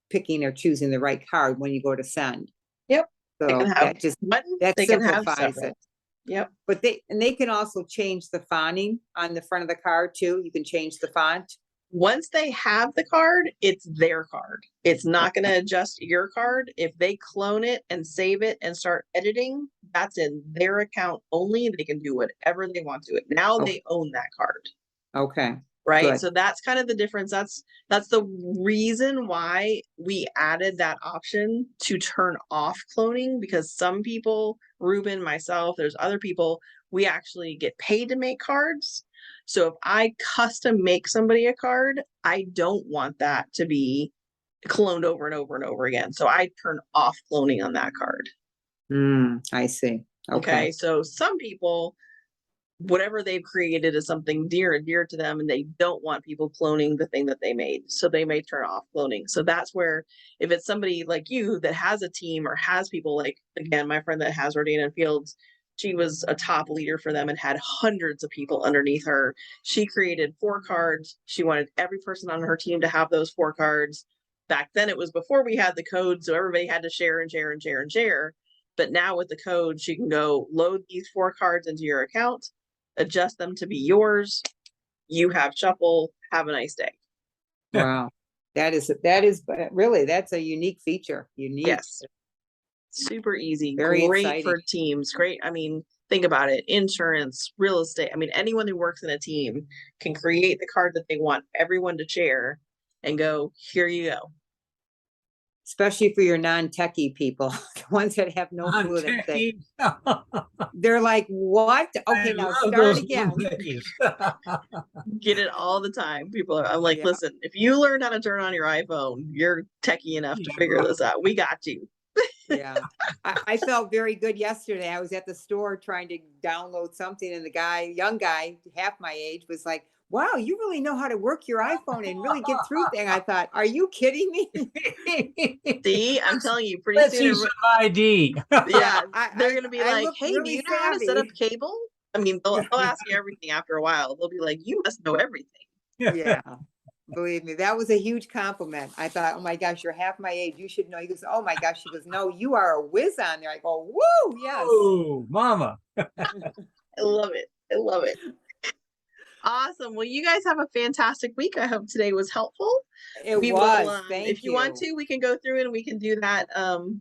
S5: picking or choosing the right card when you go to send.
S1: Yep.
S5: So
S1: They can have
S5: that just,
S1: buttons,
S5: that
S1: they can have
S5: simplifies
S1: several.
S5: it.
S1: Yep.
S5: But they can also change the fonting on the front of the card too. You can change the font.
S1: Once they have the card, it's their card. It's not going to adjust your card. If they clone it and save it and start editing, that's in their account only. They can do whatever they want to it. Now
S5: Okay.
S1: they own that card.
S5: Okay,
S1: Right.
S5: Good.
S1: So that's kind of the difference. That's the reason why we added that option to turn off cloning, because some people, Ruben, myself, there's other people, we actually get paid to make cards. So if I custom make somebody a card, I don't want that to be cloned over and over and over again. So I turn off cloning on that card.
S5: I see.
S1: Okay.
S5: Okay,
S1: So some people, whatever they've created is something dear and dear to them, and they don't want people cloning the thing that they made. So they may turn off cloning. So that's where, if it's somebody like you that has a team or has people like, again, my friend that has Rodan and Fields, she was a top leader for them and had hundreds of people underneath her. She created 4 cards. She wanted every person on her team to have those 4 cards. Back then it was before we had the code, so everybody had to share and share and share and share. But now with the code, she can go load these 4 cards into your account, adjust them to be yours. You have Shuffle. Have a nice day.
S5: wow. That is really, that's a unique feature. Unique.
S1: Yes. Super easy.
S5: Very
S1: Great
S5: exciting.
S1: for teams. Great. I mean, think about it. Insurance, real estate. I mean, anyone who works in a team can create the card that they want everyone to share and go, here you go.
S5: Especially for your non-techie people, the ones that have no clue that they're like, what? Okay, now start again.
S1: Get it all the time. I'm like,
S5: Yeah.
S1: listen, if you learn how to turn on your iPhone, you're techie enough to figure this out. We got you.
S5: Yeah, I felt very good yesterday. I was at the store trying to download something, and the young guy, half my age, was like, wow, you really know how to work your iPhone and really get through things. I thought, are you kidding me?
S1: See, I'm telling you, pretty
S7: Let's
S1: soon,
S7: see some ID.
S1: yeah,
S5: I-
S1: they're
S5: I-
S1: gonna be
S5: I
S1: like,
S5: look
S1: hey,
S5: really
S1: do you know how to set up
S5: savvy."
S1: cable? I mean, they'll ask you everything after a while. They'll be like, you must know everything.
S5: Yeah, believe me, that was a huge compliment. I thought, oh my gosh, you're half my age. You should know. He goes, oh my gosh. She goes, no, you are a whiz on there. I go, woo, yes.
S7: Oh, mama.
S1: I love it. I love it. Awesome. Well, you guys have a fantastic week. I hope today was helpful.
S5: It
S1: We
S5: was,
S1: will,
S5: thank
S1: if you want to, we can go through it and we can do that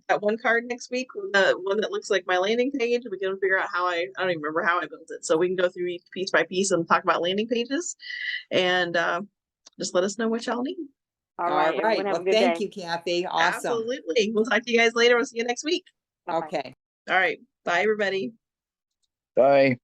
S1: that one card next week, the one that looks like my landing page. We can figure out how I don't even remember how I built it. So we can go through each piece by piece and talk about landing pages, and just let us know what y'all need.
S2: All right, everyone have
S5: Well,
S2: a good
S5: thank
S2: day.
S5: you, Kathy. Awesome.
S1: Absolutely. We'll talk to you guys later. We'll see you next week.
S2: Bye-bye.
S5: Okay.
S1: All right. Bye, everybody.
S8: Bye.